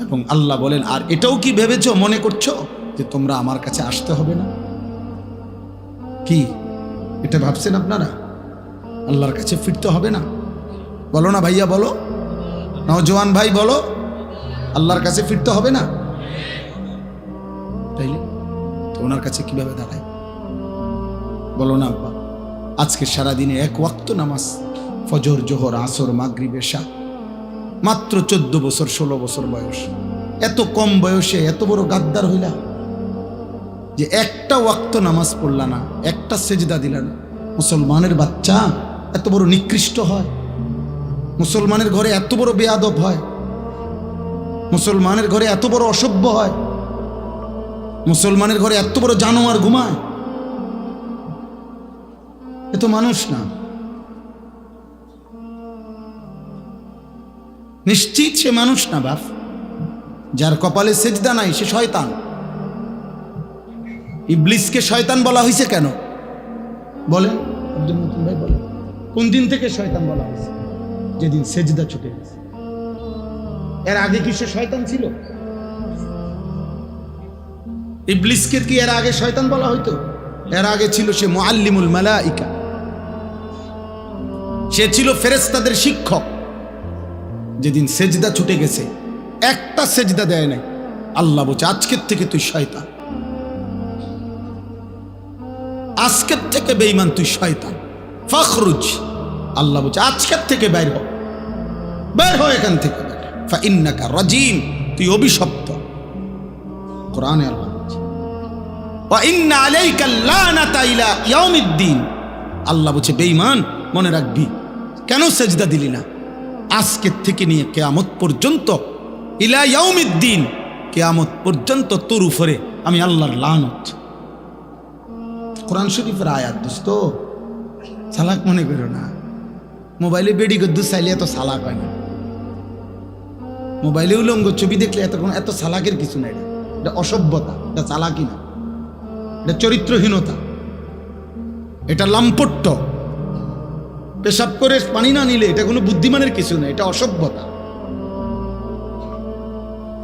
Speaker 1: এবং আল্লাহ বলেন আর এটাও কি ভেবেছ, মনে করছো যে তোমরা আমার কাছে আসতে হবে না? কি এটা ভাবছেন আপনারা? আল্লাহর কাছে ফিরতে হবে না? বলো না ভাইয়া, বলো, নওজোয়ান ভাই বলো, আল্লাহর কাছে ফিরতে হবে না? তাইলে তো ওনার কাছে কিভাবে দাঁড়ায়? বলো না আব্বা, আজকে সারাদিনে এক ওয়াক্ত নামাজ, ফজর, জোহর, আসর, মাগরিব, এশা, মাত্র 14 বছর 16 বছর বয়স, এত কম বয়সে এত বড় গাদ্দার হইলা যে একটা ওয়াক্ত নামাজ পড়লা না, একটা সেজদা দিলা না। মুসলমানের বাচ্চা এত বড় নিকৃষ্ট হয়? মুসলমানের ঘরে এত বড় বেয়াদব হয়? মুসলমানের ঘরে এত বড় অসভ্য হয়? মুসলমানের ঘরে এত বড় জানোয়ার ঘুমায়? এ তো মানুষ না। নিশ্চিত সে মানুষ না বাপ। যার কপালে সেজদা নাই সে শয়তান। ইবলিসকে শয়তান বলা হয়েছে কেন বলেন? আব্দুল মতিন ভাই বলেন, কোন দিন থেকে শয়তান বলা হয়েছে? যেদিন সেজদা ছুটে গেছে। এর আগে কি সে শয়তান ছিল? ইবলিসকে কি এর আগে শয়তান বলা হইতো? এর আগে ছিল সে মুআল্লিমুল মালাইকা, সে ছিল ফেরেশতাদের শিক্ষক। যেদিন সেজদা ছুটে গেছে, একটা সেজদা দেয় নাই, আল্লাহ বলছে আজকের থেকে তুই শয়তান, আজকের থেকে বেঈমান তুই শয়তান, ফাখরুজ। আল্লাহ বলছে আজকের থেকে বের হ, বের হ এখান থেকে, ফা ইন্নাকা রাজিম, তুই অভিশপ্ত। কোরআনে আল্লাহ বলছে ওয়া ইন্না আলাইকা লানাতা ইলা ইয়াউমিদ্দিন। আল্লাহ বলছে বেঈমান মনে রাখবি, কেন সেজদা দিলি না? আজকের থেকে নিয়ে কিয়ামত পর্যন্ত, ইলা ইয়াউমিদ্দিন, কিয়ামত পর্যন্ত তোর উপরে আমি আল্লাহর লানত। কোরআন শরীফের আয়াত দোস্ত, চালাক মনে করো না। মোবাইলে বেডি গদ্দু চাইলে এত চালাক হয় না। মোবাইলে উলঙ্গ ছবি দেখলে এত চালাকের কিছু নাই। এটা অসভ্যতা, এটা চালাকি না, এটা চরিত্রহীনতা, এটা লাম্পট্য। পেশাব করে পানি না নিলে এটা কোনো বুদ্ধিমানের কিছু না, এটা অসভ্যতা।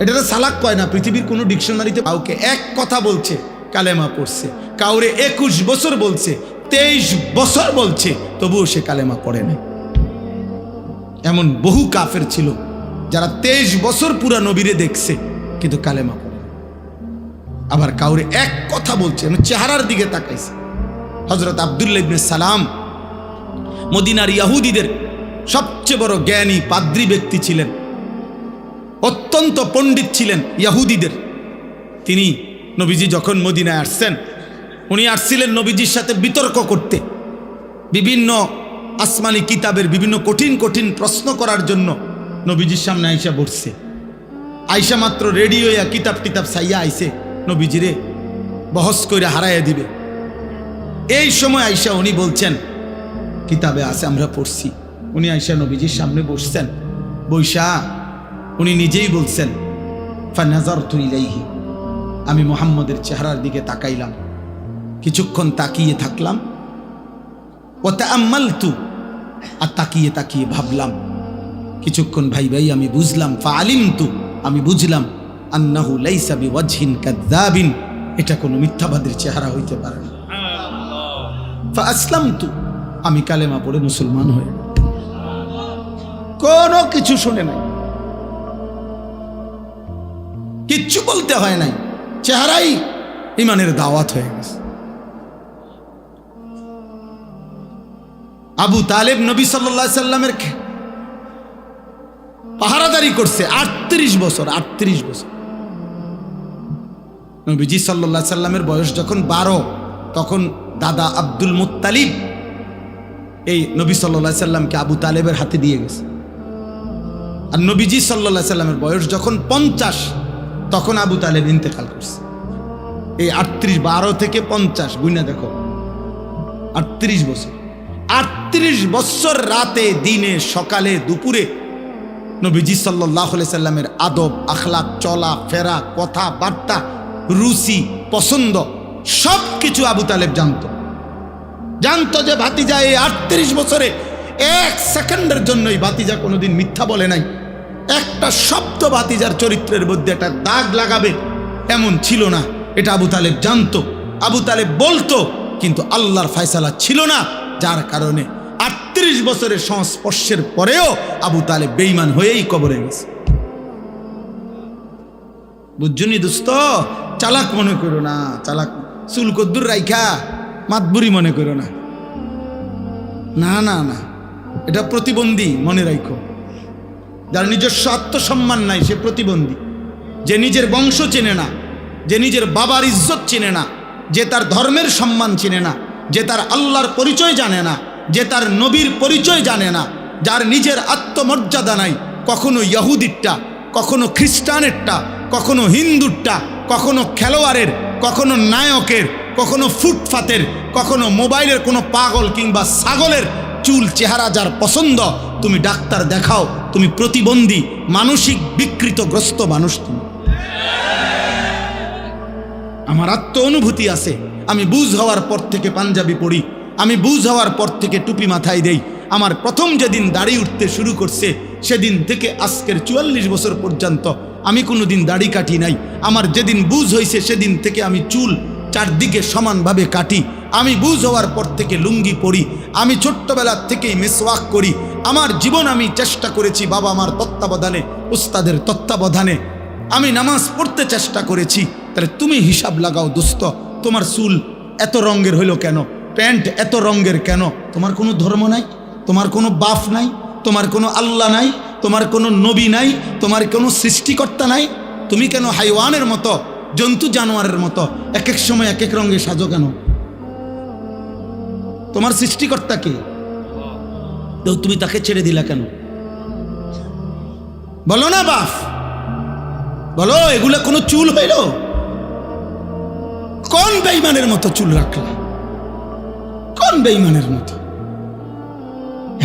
Speaker 1: এটা চালাক কয় না পৃথিবীর কোনো ডিকশনারিতে। কাউকে এক কথা বলছে কালেমা পড়ছে, কাউরে 21 বছর বলছে, 23 বছর বলছে, তবুও সে কালেমা পড়ে না। এমন বহু কাফের ছিল যারা 23 বছর পুরা নবীরে দেখছে কিন্তু কালেমা পড়ে। আবার কাউরে এক কথা বলছে, চেহারার দিকে তাকাইছে। হযরত আব্দুল্লাহ ইবনে সালাম মদিনার ইহুদিদের সবচেয়ে বড় জ্ঞানী পাদ্রী ব্যক্তি ছিলেন। অত্যন্ত পণ্ডিত ছিলেন ইয়াহুদিদের। তিনি নবীজি যখন মদিনায় আসছেন, উনি আসছিলেন নবীজির সাথে বিতর্ক করতে, বিভিন্ন আসমানি কিতাবের বিভিন্ন কঠিন কঠিন প্রশ্ন করার জন্য নবীজির সামনে আইসা বসছে। আইসা মাত্র রেডি হইয়া কিতাব টিতাব সাইয়া আইসে নবীজিরে বহস করে হারাইয়া দিবে। এই সময় আইসা উনি বলছেন, কিতাবে আছে আমরা পড়ছি। উনি আইসা নবীজির সামনে বসছেন। বৈশা উনি নিজেই বলছেন, ফানাজারতু ইলাইহি, আমি মুহাম্মদের চেহারার দিকে তাকাইলাম, কিছুক্ষণ তাকিয়ে থাকলাম। ওয়া তাআম্মালতু, আর তাকিয়ে তাকিয়ে ভাবলাম, কিছুক্ষণ ভাই আমি বুঝলাম। ফাআলিমতু, আমি বুঝলাম, আন্নাহু লাইসা বিওয়াজহিন কাযাবিন, এটা কোনো মিথ্যাবাদীর চেহারা হইতে পারে না। ফাআসলামতু, আমি কালেমা পড়ে মুসলমান হয়ে, কোনো কিছু শুনে নাই, কিচ্ছু বলতে হয় নাই, চেহারাই ইমানের দাওয়াত হয়ে গেছে। আবু তালেব নবী সাল্লাল্লাহু আলাইহি সাল্লামের পাহারাদারি করছে 38 বছর। 38 বছর। নবীজি সাল্লাল্লাহু আলাইহি সাল্লামের বয়স যখন 12, তখন দাদা আব্দুল মুত্তালিব এই নবী সাল্লাল্লাহু আলাইহি সাল্লামকে আবু তালেবের হাতে দিয়ে গেছে। আর নবীজি সাল্লাল্লাহু আলাইহি সাল্লামের বয়স যখন 50, তখন আবু তালেব ইন্তেকাল করছে। এই 38, 12 থেকে 50 গুণা দেখো, 38 বছর। 38 বছর রাতে দিনে সকালে দুপুরে নবীজি সাল্লাল্লাহু আলাইহি সাল্লামের আদব আখলাক, চলা ফেরা, কথা বার্তা, রুচি পছন্দ সব কিছু আবু তালেব জানতো যে ভাতিজা এই 38 বছরে 1 সেকেন্ডের জন্যই ভাতিজা কোনোদিন মিথ্যা বলে নাই। একটা শব্দ ভাতিজার চরিত্রের মধ্যে একটা দাগ লাগাবে এমন ছিল না, এটা আবু তালেব জানতো। আবু তালেব বলতো, কিন্তু আল্লাহর ফয়সালা ছিল না, যার কারণে 38 বছরের সংস্পর্শের পরেও আবু তালেব বেঈমান হয়েই কবরে গেছে। বুঝছনি দোস্ত, চালাক মনে করো না, চালাক চুল কদ্দুর রাইখা মাতবুরি মনে করো না, না না না, এটা প্রতিবন্ধী মনে রাখো। যার নিজস্ব আত্মসম্মান নাই সে প্রতিবন্ধী। যে নিজের বংশ চেনে না, যে নিজের বাবার ইজ্জত চেনে না, যে তার ধর্মের সম্মান চেনে না, যে তার আল্লাহর পরিচয় জানে না, যে তার নবীর পরিচয় জানে না, যার নিজের আত্মমর্যাদা নাই, কখনো ইহুদিরটা, কখনো খ্রিস্টানেরটা, কখনো হিন্দুরটা, কখনো খেলোয়াড়ের, কখনো নায়কের, কখনো ফুটপাতের, কখনো মোবাইলের কোনো পাগল কিংবা ছাগলের চুল চেহারা যার পছন্দ, তুমি ডাক্তার দেখাও, তুমি প্রতিবন্ধী, মানসিক বিকৃতগ্রস্ত মানুষ তুমি। আমার আত্ম অনুভূতি আছে, আমি বুঝ হওয়ার পর থেকে পাঞ্জাবি পড়ি, আমি বুঝ হওয়ার পর থেকে টুপি মাথায় দেই। আমার প্রথম যেদিন দাড়ি উঠতে শুরু করছে সেদিন থেকে আজকের 44 বছর পর্যন্ত আমি কোনোদিন দাড়ি কাটি নাই। আমার যেদিন বুঝ হয়েছে সেদিন থেকে আমি চুল চারদিকে সমানভাবে কাটি। আমি বুঝ হওয়ার পর থেকে লুঙ্গি পরি, আমি ছোট্টবেলার থেকেই মিসওয়াক করি। আমার জীবন আমি চেষ্টা করেছি বাবা মার তত্ত্বাবধানে, উস্তাদের তত্ত্বাবধানে আমি নামাজ পড়তে চেষ্টা করেছি। তাহলে তুমি হিসাব লাগাও দোস্ত, তোমার চুল এত রঙের হইল কেন, প্যান্ট এত রঙের কেন? তোমার কোনো ধর্ম নাই, তোমার কোনো বাপ নাই, তোমার কোনো আল্লাহ নাই, তোমার কোনো নবী নাই, তোমার কোনো সৃষ্টিকর্তা নাই। তুমি কেন হাইওয়ানের মতো, জন্তু জানোয়ারের মতো এক এক সময় এক এক রঙে সাজো কেন? তোমার সৃষ্টিকর্তা কে? তো তুমি তাকে ছেড়ে দিলা কেন? বলো না বাপ, বলো, এগুলা কোনো চুল হইল? কোন বেঈমানের মতো চুল রাখলা? কোন বেঈমানের মতো?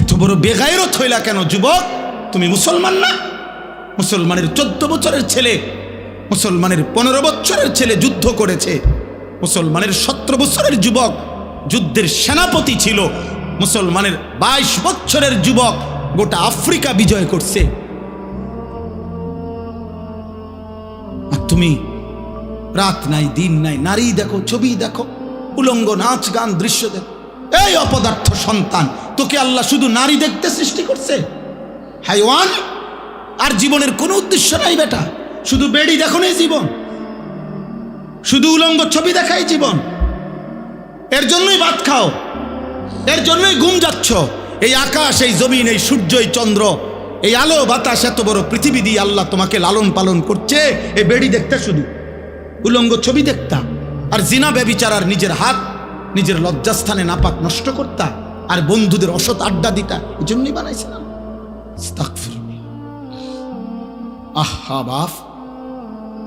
Speaker 1: এত বড় বেগায়রত হইলা কেন যুবক? তুমি মুসলমান না? মুসলমানের 14 বছরের ছেলে, মুসলমানের 15 বছরের ছেলে যুদ্ধ করেছে। মুসলমানের 17 বছরের যুবক যুদ্ধের সেনাপতি ছিল। মুসলমানের 22 বছরের যুবক গোটা আফ্রিকা বিজয় করছে। আর তুমি রাত নাই দিন নাই, নারী দেখো, ছবি দেখো, উলঙ্গ নাচ গান দৃশ্য দেখো। এই অপদার্থ সন্তান, তোকে আল্লাহ শুধু নারী দেখতে সৃষ্টি করছে? হাইওয়ান। আর জীবনের কোনো উদ্দেশ্য নাই বেটা, শুধু বেড়ি দেখো নাই জীবন, শুধু উলঙ্গ ছবি দেখাই জীবন। এর জন্যই ভাত খাও, এর জন্যই ঘুম যাচ্ছ। এই আকাশ, এই জমিন, এই সূর্য, এই চন্দ্র, এই আলো বাতাস এত বড় পৃথিবী দিয়ে আল্লাহ তোমাকে লালন পালন করছে, এই বেড়ি দেখতে শুধু উলঙ্গ ছবি দেখতা, আর জিনা ব্যভিচার, আর নিজের হাত নিজের লজ্জাস্থানে নাপাক নষ্ট করতা, আর বন্ধুদের অসৎ আড্ডা দিতা। এই জন্যই বানাইছিলাম। আহা বাপ,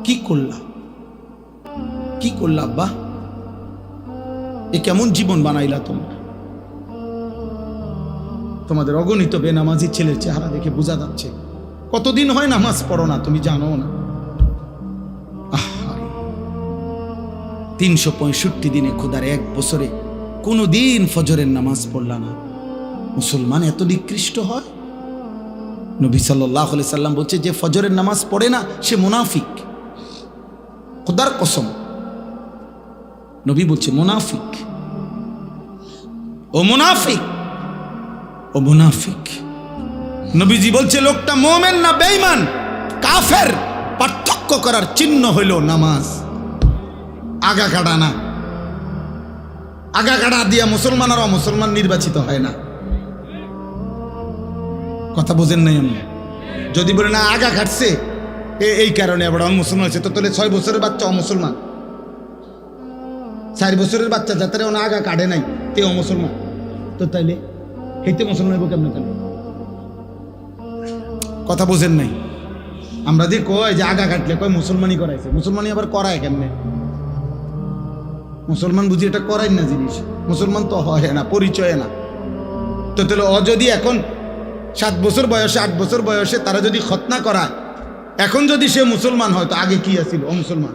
Speaker 1: কি করলা, কি করলা আব্বা, এ কেমন জীবন বানাইলা তোমরা? তোমাদের অগণিত বেনামাজি ছেলের চেহারা দেখে বোঝা যাচ্ছে কতদিন হয় নামাজ পড়ো না, তুমি জানো না। 365 দিনে খোদার এক বছরে কোনো দিন ফজরের নামাজ পড়লা না। মুসলমান এত নিকৃষ্ট হয়? নবী সাল্লাল্লাহু আলাইহি সাল্লাম বলছে, যে ফজরের নামাজ পড়ে না সে মুনাফিক। খোদার কসম, নবী বলছে মুনাফিক, ও মুনাফিক, ও মুনাফিক। নবীজি বলছে লোকটা মুমিন না বেঈমান, কাফের, পার্থক্য করার চিহ্ন হইল নামাজ। আগা কাটা না, আগা কাটা দিয়া মুসলমান আর অমুসলমান নির্বাচিত হয় না। কথা বোঝেন নাই আমি? যদি বলে না আগা কাটছে এই কারণে আবার অমুসলমান হয়েছে, তো তাহলে 6 বছরের বাচ্চা অমুসলমান, 4 বছরের বাচ্চা যাতে ওনা আগা কাটে নাই তে অমুসলমান, তো তাইলে হেইতে মুসলমান হইব কেমনে? তাহলে কথা বোঝেন নাই? আমরা দিয়ে কয় যে আগা কাটলে কয় মুসলমানই করাইছে, মুসলমানই আবার করায় কেমনে? মুসলমান বুঝি এটা করাই না জিনিস, মুসলমান তো হয় না, পরিচয় না। তো তাহলে যদি এখন 7 বছর বয়সে 8 বছর বয়সে তারা যদি খতনা করায়, এখন যদি সে মুসলমান হয় তো আগে কি আছিল? ও মুসলমান।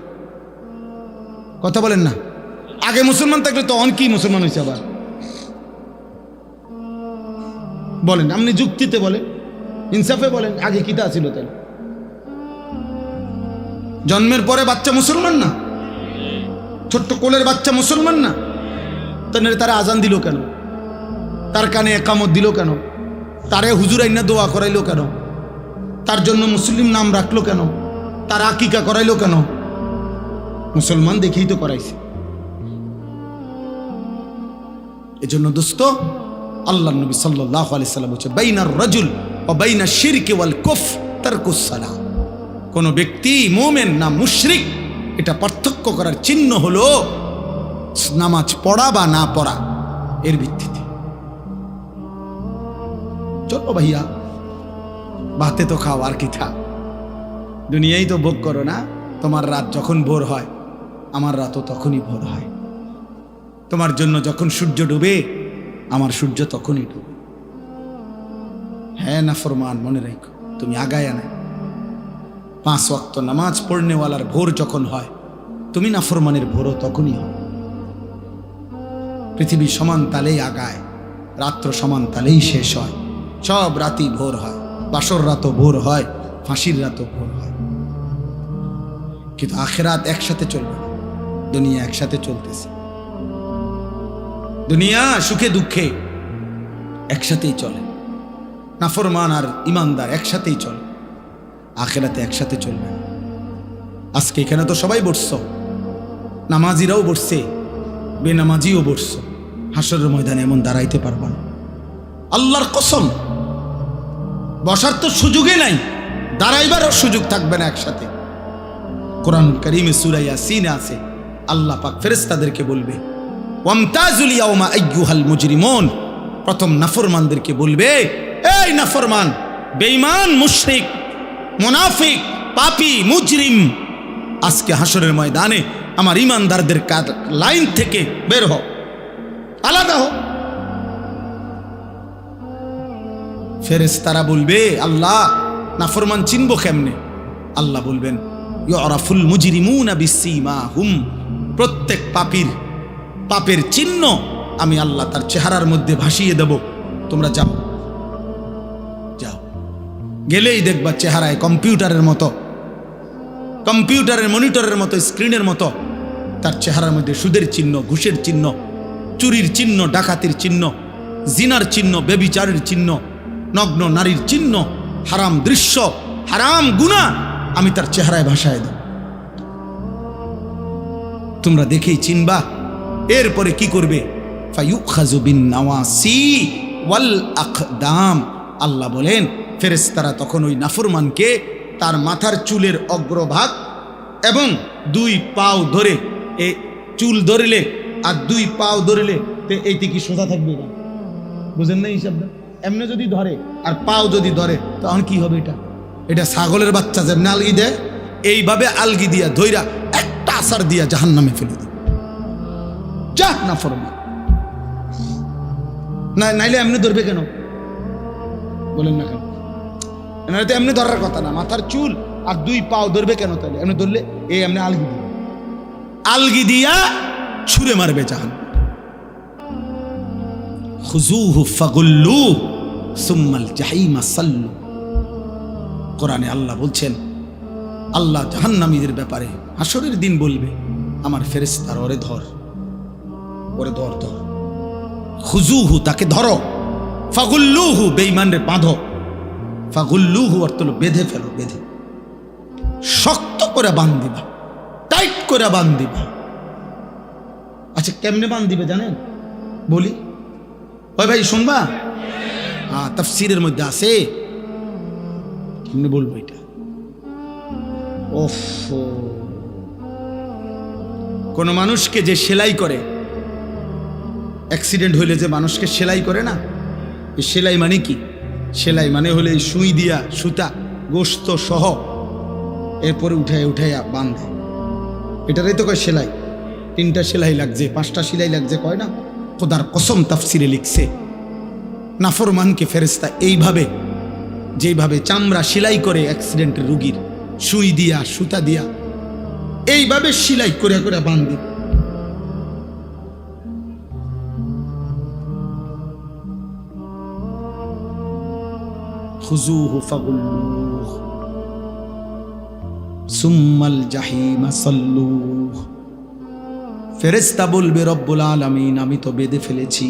Speaker 1: কথা বলেন না? আগে মুসলমান থাকলে তো অন কি মুসলমান হয়েছে আবার? বলেন, আপনি যুক্তিতে বলেন, ইনসাফে বলেন, আগে কিটা ছিল? তাহলে জন্মের পরে বাচ্চা মুসলমান না? ছোট্ট কোলের বাচ্চা মুসলমান না? তাহলে তারা আজান দিল কেন? তার কানে একামত দিল কেন? তারে হুজুর আইনা দোয়া করাইলো কেন? তার জন্য মুসলিম নাম রাখলো কেন? তার আকিকা করাইলো কেন? মুসলমান দেখেই তো করাইছে। এজন্য দোস্ত, আল্লাহ নবী সাল্লাল্লাহু আলাইহি সাল্লাম বলেছে, বাইনার রাজুল ওয়া বাইনাশ শিরকি ওয়াল কুফর তারকুস সালাহ। কোন ব্যক্তি মুমিন না মুশরিক, এটা পার্থক্য করার চিহ্ন হলো নামাজ পড়া বা না পড়া, এর ভিত্তিতে। চলো ভাইয়া, ভাতে তো খাও, আর কি থা, দুনিয়াই তো ভোগ করো না। তোমার রাত যখন ভোর হয়, আমার রাতও তখনই ভোর হয়। তোমার জন্য যখন সূর্য ডুবে, আমার সূর্য তখনই ডুবে। হ্যাঁ নাফরমান, মনে রাখো, তুমি আগায় না। 5 ওয়াক্ত নামাজ পড়নেওয়ালার ভোর যখন হয়, তুমি নাফরমানের ভোরও তখনই হয়। পৃথিবী সমান তালেই আগায়, রাত্র সমান তালেই শেষ হয়। সব রাতই ভোর হয়, বাসর রাতও ভোর হয়, ফাঁসির রাতও ভোর হয়। কিন্তু আখেরাত একসাথে চলবে না, দুনিয়া একসাথে চলতেছে। দুনিয়া সুখে দুঃখে একসাথেই চলে, নাফরমান আর ইমানদার একসাথেই চলে, আখেরাতে একসাথে চলবে না। আজকে এখানে তো সবাই বসছো, নামাজিরাও বসছে, বেনামাজিও বসছো। হাসরের ময়দানে এমন দাঁড়াইতে পারবা না, আল্লাহর কসম। বসার তো সুযোগই নাই, দাঁড়াইবারও সুযোগ থাকবে না একসাথে। কোরআন কারীমে সূরা ইয়াসিনে আছে, আল্লাহ পাক ফেরেশতাদেরকে বলবে, ওয়ামতাজুল ইয়াওমা আইয়ুহাল মুজরিমুন। প্রথম নাফরমানদেরকে বলবে, এই নাফরমান, বেঈমান, মুশরিক, মুনাফিক, পাপী, মুজরিম, আজকে হাসরের ময়দানে আমার ইমানদারদের লাইন থেকে বের হও, আলাদা হও। ফেরেশতারা বলবে, আল্লাহ নাফরমান চিনব কেমনে? আল্লাহ বলবেন, ইউরাফুল মুজরিমুনা বিসীমাহুম। প্রত্যেক পাপীর পাপের চিহ্ন আমি আল্লাহ তার চেহারার মধ্যে ভাসিয়ে দেব। তোমরা যাও, যাও, গেলেই দেখবা চেহারায় কম্পিউটারের মতো, কম্পিউটারের মনিটরের মতো, স্ক্রিনের মতো তার চেহারার মধ্যে সুদের চিহ্ন, ঘুষের চিহ্ন, চুরির চিহ্ন, ডাকাতির চিহ্ন, জিনার চিহ্ন, ব্যভিচারের চিহ্ন, নগ্ন নারীর চিহ্ন, হারাম দৃশ্য, হারাম গুনাহ আমি তার চেহারায় ভাসায় দেব। তোমরা দেখেই চিনবা। এরপরে কি করবে? ফায়ুখাযু বিন নাওয়াসি ওয়াল আকদাম। আল্লাহ বলেন, ফেরেশতারা তখন ওই নাফরমানকে তার মাথার চুলের অগ্রভাগ এবং 2 পাও ধরে, এই চুল ধরলে আর 2 পাও ধরলে এইটি কি সোজা থাকবে না? বুঝেন না হিসাবটা? এমনি যদি ধরে আর পাও যদি ধরে তখন কি হবে? এটা ছাগলের বাচ্চা যেমনি আলগি দেয়, এইভাবে আলগি দিয়া ধইরা একটা আসার দিয়া জাহান্নামে ফেলে দেবে। যা নাফরমান, নাইলে এমনি ধরবে কেন? বলেন না কেন? তো এমনি ধরার কথা না, মাথার চুল আর 2 পাও ধরবে কেন? তাহলে এমনি ধরলে এমনি আলগি দিয়া ছুঁড়ে মারবে জাহান্নাম। খুযূহু ফাগুল্লুহু সুম্মাল জাহিমা সাল্লু। কোরআনে আল্লাহ বলছেন, আল্লাহ জাহান্নামীদের ব্যাপারে হাসরের দিন বলবে, আমার ফেরেশতারা ওরে ধর, খুযূহু তাকে ধরো, ফাগুল্লুহু বেঈমানরে বাঁধো, ফাগুল্লুহু অর্থ হলো বেঁধে ফেলো, বেঁধে শক্ত করে বাঁধিবা, টাইট করে বাঁধিবা। আচ্ছা কেমনে বাঁধিবে জানেন? বলি, ওই ভাই শুনবা? তাফসীরের মধ্যে আছে, কেমনে বলবো এটা? কোন মানুষকে যে সেলাই করে, অ্যাক্সিডেন্ট হইলে যে মানুষকে সেলাই করে না, এই সেলাই মানে কি? সেলাই মানে হলে এই সুই দিয়া সুতা গোস্ত সহ এরপরে উঠাইয়া বাঁধে, এটারই তো কয় সেলাই। 3টা সেলাই লাগছে, 5টা সেলাই লাগছে কয় না? খোদার কসম তাফসিরে লিখছে, নাফরমানকে ফেরেশতা এইভাবে, যেইভাবে চামড়া সেলাই করে অ্যাক্সিডেন্টের রুগীর, সুই দিয়া সুতা দিয়া এইভাবে সেলাই করে করে বাঁধে। খুযূহু ফাগুল্লুহু সুম্মাল জাহিমা সাল্লুহু। ফেরেশতা বলবে, রব্বুল আলামিন আমি তো বেঁধে ফেলেছি,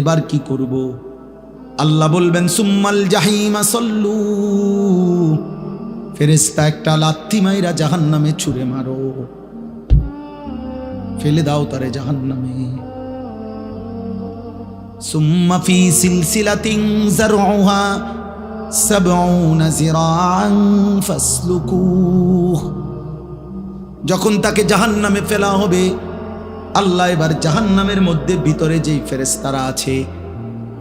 Speaker 1: এবার কি করব? আল্লাহ বলবেন, সুম্মাল জাহিমা সাল্লুহু। ফেরেশতা একটা লাথি মাইরা জাহান্নামে ছুঁড়ে মারো, ফেলে দাও তারে জাহান্নামে। সুম্মা ফি সিলসিলাতিন যারউহা 70 যিরাআন ফাসলুকুহু। যখন তাকে জাহান্নামে ফেলা হবে, আল্লাহ এবার জাহান্নামের মধ্যে ভিতরে যেই ফেরেশতারা আছে,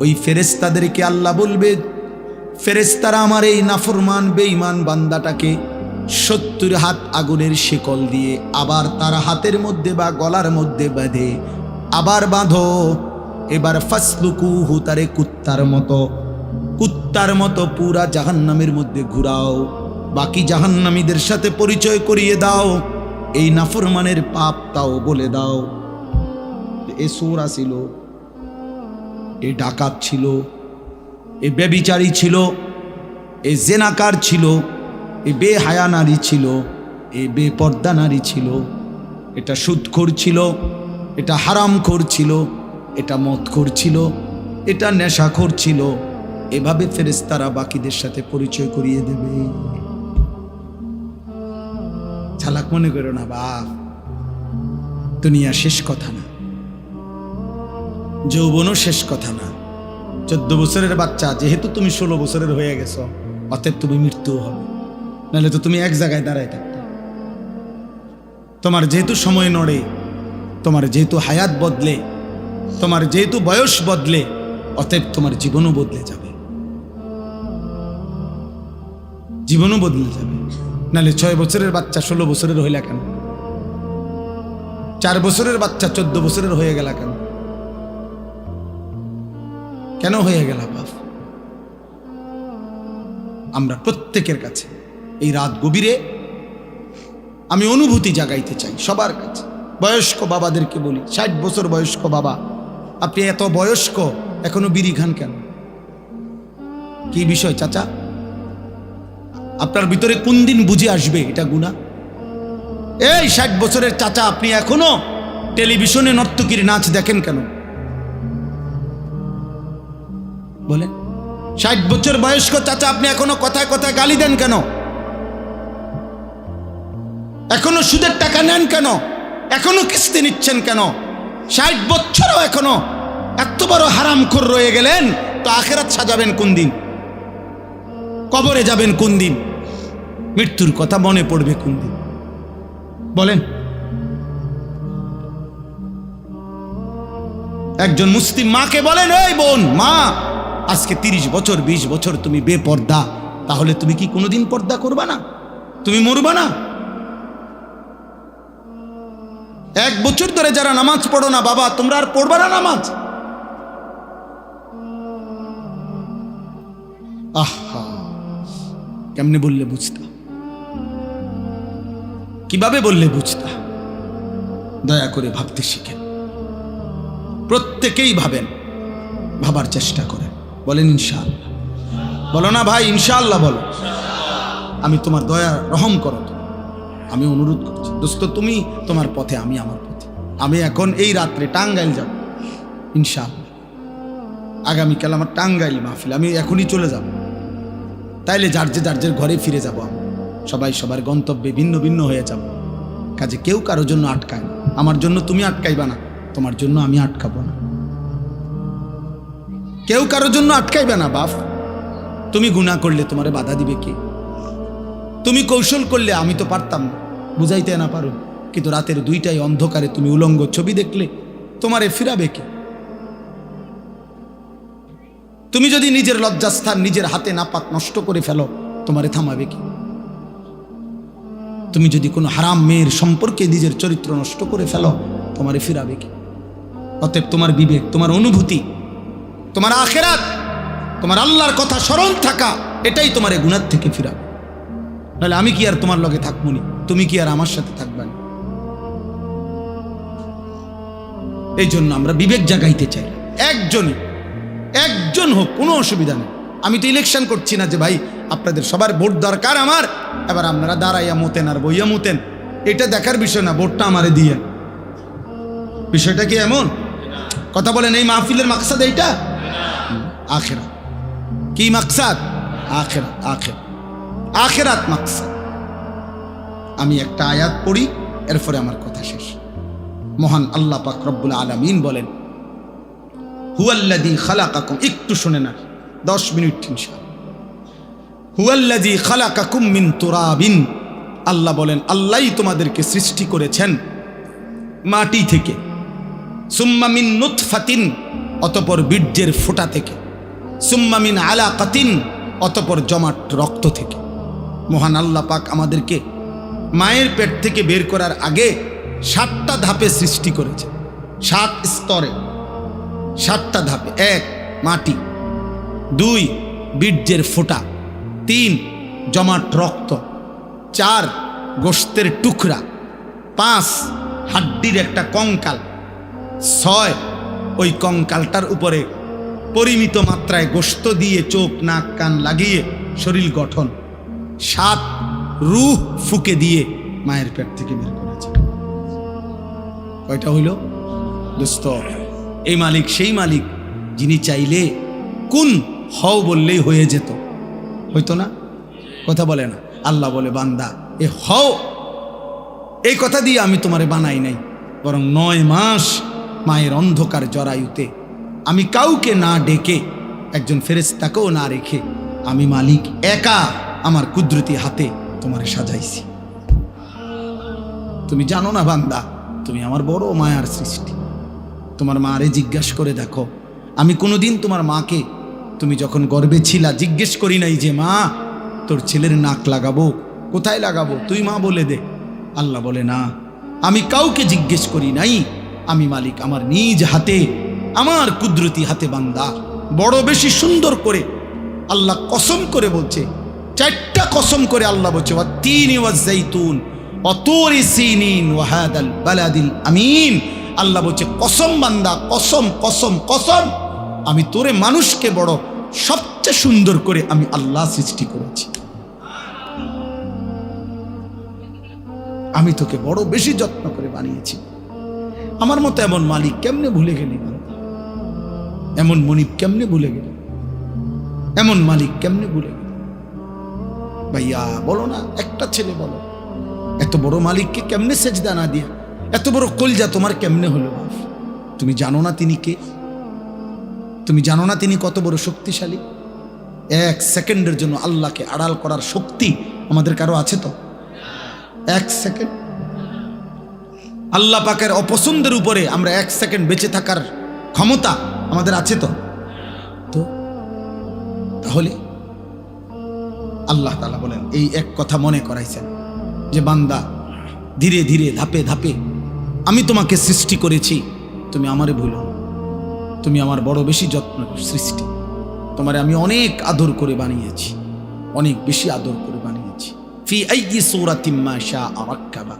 Speaker 1: ওই ফেরেশতাদেরকে আল্লাহ বলবে, ফেরেশতারা আমার এই নাফরমান বেঈমান বান্দাটাকে 70 হাত আগুনের শিকল দিয়ে আবার তার হাতের মধ্যে বা গলার মধ্যে বাঁধে, আবার বাঁধো। এবার ফাসলুকুহু, তারে কুত্তার মতো পুরা জাহান্নামের মধ্যে ঘুরাও, বাকি জাহান্নামীদের সাথে পরিচয় করিয়ে দাও, এই নাফরমানের পাপ তাও বলে দাও। এ চোরা ছিল, এ ডাকাত ছিল, এ ব্যভিচারী ছিল, এ জেনাকার ছিল, এ বেহায়া নারী ছিল, এ বেপর্দা নারী ছিল, এটা সুদখোর ছিল, এটা হারামখোর ছিল, এটা মদখোর ছিল, এটা নেশাখোর ছিল। এভাবে ফেরেশতারা বাকিদের সাথে পরিচয় করিয়ে দেবে। চালাক মনে করো না বাপ, দুনিয়া শেষ কথা না, যৌবনও শেষ কথা না। 14 বছরের বাচ্চা, যেহেতু তুমি 16 বছরের হয়ে গেছো, অতএব তুমি মৃত্যু হবে, নাহলে তো তুমি এক জায়গায় দাঁড়ায় থাকতে। তোমার যেহেতু সময় নড়ে, তোমার যেহেতু হায়াত বদলে, তোমার যেহেতু বয়স বদলে, অতএব তোমার জীবনও বদলে যাবে, জীবনও বদলে যাবে। নাহলে 6 বছরের বাচ্চা 16 বছরের হইলা কেন? 4 বছরের বাচ্চা 14 বছরের হয়ে গেল কেন? কেন হয়ে গেল বাপ? আমরা প্রত্যেকের কাছে এই রাত গভীরে আমি অনুভূতি জাগাইতে চাই সবার কাছে। বয়স্ক বাবাদেরকে বলি, 60 বছর বয়স্ক বাবা, আপনি এত বয়স্ক এখনো বিড়ি খান কেন? কি বিষয় চাচা? আপনার ভিতরে কোন দিন বুঝে আসবে এটা গুনাহ? এই 60 বছরের চাচা, আপনি এখনো টেলিভিশনে নর্তকীর নাচ দেখেন কেন? বলেন। 60 বছর বয়স্ক চাচা, আপনি এখনো কথায় কথায় গালি দেন কেন? এখনো সুদের টাকা নেন কেন? এখনো কিস্তি নিচ্ছেন কেন? 60 বছরও এখনো এত বড় হারামখোর রয়ে গেলেন, তো আখিরাত সাজাবেন কোন দিন? কবরে যাবেন কোন দিন, মৃত্যুর কথা মনে পড়বে কোন দিন? বলেন। একজন মুসলিম মাকে বলেন, এই বোন, মা, আজকে 30 বছর 20 বছর তুমি বেপর্দা, তাহলে তুমি কি কোনোদিন পর্দা করবা না? তুমি মরবা না? 1 বছর ধরে যারা নামাজ পড়ো না বাবা, তোমরা আর পড়বা না নামাজ? আহা, কেমনে বললে বুঝতা? কিভাবে বললে বুঝতা? দয়া করে ভাবতে শিখেন, প্রত্যেকেই ভাবেন, ভাবার চেষ্টা করেন। বলেন ইনশাআল্লাহ। বলো না ভাই ইনশাআল্লাহ বলো। আমি তোমার দয়া রহম করো, আমি অনুরোধ করছি দোস্ত, তুমি তোমার পথে, আমি আমার পথে। আমি এখন এই রাত্রে টাঙ্গাইল যাব ইনশাআল্লাহ, আগামীকাল আমার টাঙ্গাইল মাহফিল, আমি এখনই চলে যাব। তাইলে যার যে ঘরে ফিরে যাব, সবাই সবার গন্তব্যে ভিন্ন ভিন্ন হয়ে যাব। কাজে কেউ কারোর জন্য আটকায় না। আমার জন্য তুমি আটকাইবা না, তোমার জন্য আমি আটকাবো না। কেউ কারোর জন্য আটকাইবে না বাপ। তুমি গুনাহ করলে তোমারে বাধা দিবে কে? তুমি কৌশল করলে আমি তো পারতাম না, বুঝাইতে না পারো, কিন্তু রাতের 2টায় অন্ধকারে তুমি উলঙ্গ ছবি দেখলে তোমারে ফিরাবে কে? তুমি যদি নিজের লজ্জাস্থান নিজের হাতে নাপাক নষ্ট করে ফেলো, তোমারে থামাবে কি? তুমি যদি কোনো হারাম মেয়ের সম্পর্কে নিজের চরিত্র নষ্ট করে ফেলো, তোমারে ফিরাবে কি? অতএব তোমার বিবেক, তোমার অনুভূতি, তোমার আখিরাত, তোমার আল্লাহর কথা স্মরণ থাকা, এটাই তোমার গুনাহ থেকে ফিরাবে। নাহলে আমি কি আর তোমার লগে থাকবো নি? তুমি কি আর আমার সাথে থাকবে না? এই জন্য আমরা বিবেক জাগাইতে চাই। একজন হোক, কোনো অসুবিধা নেই। আমি তো ইলেকশন করছি না যে ভাই আপনাদের সবার ভোট দরকার আমার, এবার আপনারা দাঁড়াইয়া মতেন আর বইয়া মতেন, এটা দেখার বিষয় না। ভোটটা আমারে দিয়ে, বিষয়টা কি এমন? কথা বলেন। এই মাহফিলের মাকসাদ এইটা? আখিরাত। কি মাকসাদ? আখিরাত। আখিরাত মাকসাদ। আমি একটা আয়াত পড়ি, এরপরে আমার কথা শেষ। মহান আল্লাহ পাক রব্বুল আলামিন বলেন, হুয়াল্লাযী খালাকাকুম, একটু শুনে না, 10 মিনিট ইনশাআল্লাহ। হুয়াল্লাযী খালাকাকুম মিন তুরাবিন, আল্লাহ বলেন আল্লাহই তোমাদেরকে সৃষ্টি করেছেন মাটি থেকে। সুম্মা মিন নুতফাতিন, অতঃপর বীর্যের ফোঁটা থেকে। সুম্মা মিন আলাকাতিন, অতঃপর জমাট রক্ত থেকে। মহান আল্লাহ পাক আমাদেরকে মায়ের পেট থেকে বের করার আগে 7টা ধাপে সৃষ্টি করেছে। 7 স্তরে, 7টা ধাপে। 1 মাটি, 2 বীর্যের ফোঁটা, 3 জমাট রক্ত, 4 গোশতের টুকরা, 5 হাড্ডির একটা কঙ্কাল, 6 ওই কঙ্কালটার উপরে পরিমিত মাত্রায় গোশত দিয়ে চোখ নাক কান লাগিয়ে শরীর গঠন, 7 রূহ ফুকে দিয়ে মায়ের পেট থেকে বের করেছে। কয়টা হইল দোস্ত? এই মালিক সেই মালিক যিনি চাইলে কোন হও বললেই হয়ে যেত, হইতো না? কথা বলে না? আল্লাহ বলে, বান্দা এ হও, এই কথা দিয়ে আমি তোমারে বানাই নাই, বরং 9 মাস মায়ের অন্ধকার জরায়ুতে আমি কাউকে না ডেকে, একজন ফেরেশতাকেও না রেখে, আমি মালিক একা আমার কুদরতি হাতে তোমারে সাজাইছি। তুমি জানো না বান্দা, তুমি আমার বড় মায়ার সৃষ্টি। তোমার মারে জিজ্ঞাসা করে দেখো, আমি কোনোদিন তোমার মাকে, তুমি যখন গর্ভে ছিলা, জিজ্ঞেস করি নাই যে মা তোর ছেলের নাক লাগাবো, কোথায় লাগাবো, তুই মা বলে দে। আল্লাহ বলে না, আমি কাউকে জিজ্ঞেস করি নাই, আমি মালিক আমার নিজ হাতে, আমার কুদরতি হাতে বান্দা বড় বেশি সুন্দর করে আল্লাহ কসম করে বলছে, 4টা কসম করে আল্লাহ বলছে, ওয়াত-তিনি ওয়াজ-যাইতুন ওয়া তুরি সিনিন ওয়া হাদাল বালাদিল আমিন। আল্লাহ বলছে কসম বান্দা, কসম কসম কসম, আমি তোরে মানুষকে বড় সবচেয়ে সুন্দর করে আমি আল্লাহ সৃষ্টি করেছি। আমি তোকে বড় বেশি যত্ন করে বানিয়েছি। আমার মতো এমন মালিক কেমনে ভুলে গেলি? এমন মনিব কেমনে ভুলে গেলি? এমন মালিক কেমনে ভুলে গেলি? ভাইয়া বলো না, একটা ছেলে বলো, এত বড় মালিককে কেমনে সেজদা না দিয়া, এত বড় কলজা তোমার কেমনে হলো? তুমি জানো না তিনি কে? তুমি জানো না তিনি কত বড় শক্তিশালী? এক সেকেন্ডের জন্য আল্লাহকে আড়াল করার শক্তি আমাদের কারো আছে তো? এক সেকেন্ড আল্লাহ পাকের অপছন্দের উপরে আমরা এক সেকেন্ড বেঁচে থাকার ক্ষমতা আমাদের আছে তো? তাহলে আল্লাহ তাআলা বলেন, এই এক কথা মনে করাইছেন যে বান্দা, ধীরে ধীরে ধাপে ধাপে আমি তোমাকে সৃষ্টি করেছি, তুমি আমারে ভুলো না। তুমি আমার বড় বেশি যত্ন সৃষ্টি, তোমারে আমি অনেক আদর করে বানিয়েছি, অনেক বেশি আদর করে বানিয়েছি। ফি আইয়ি সূরাতিম মা শাআ রাক্কাবা,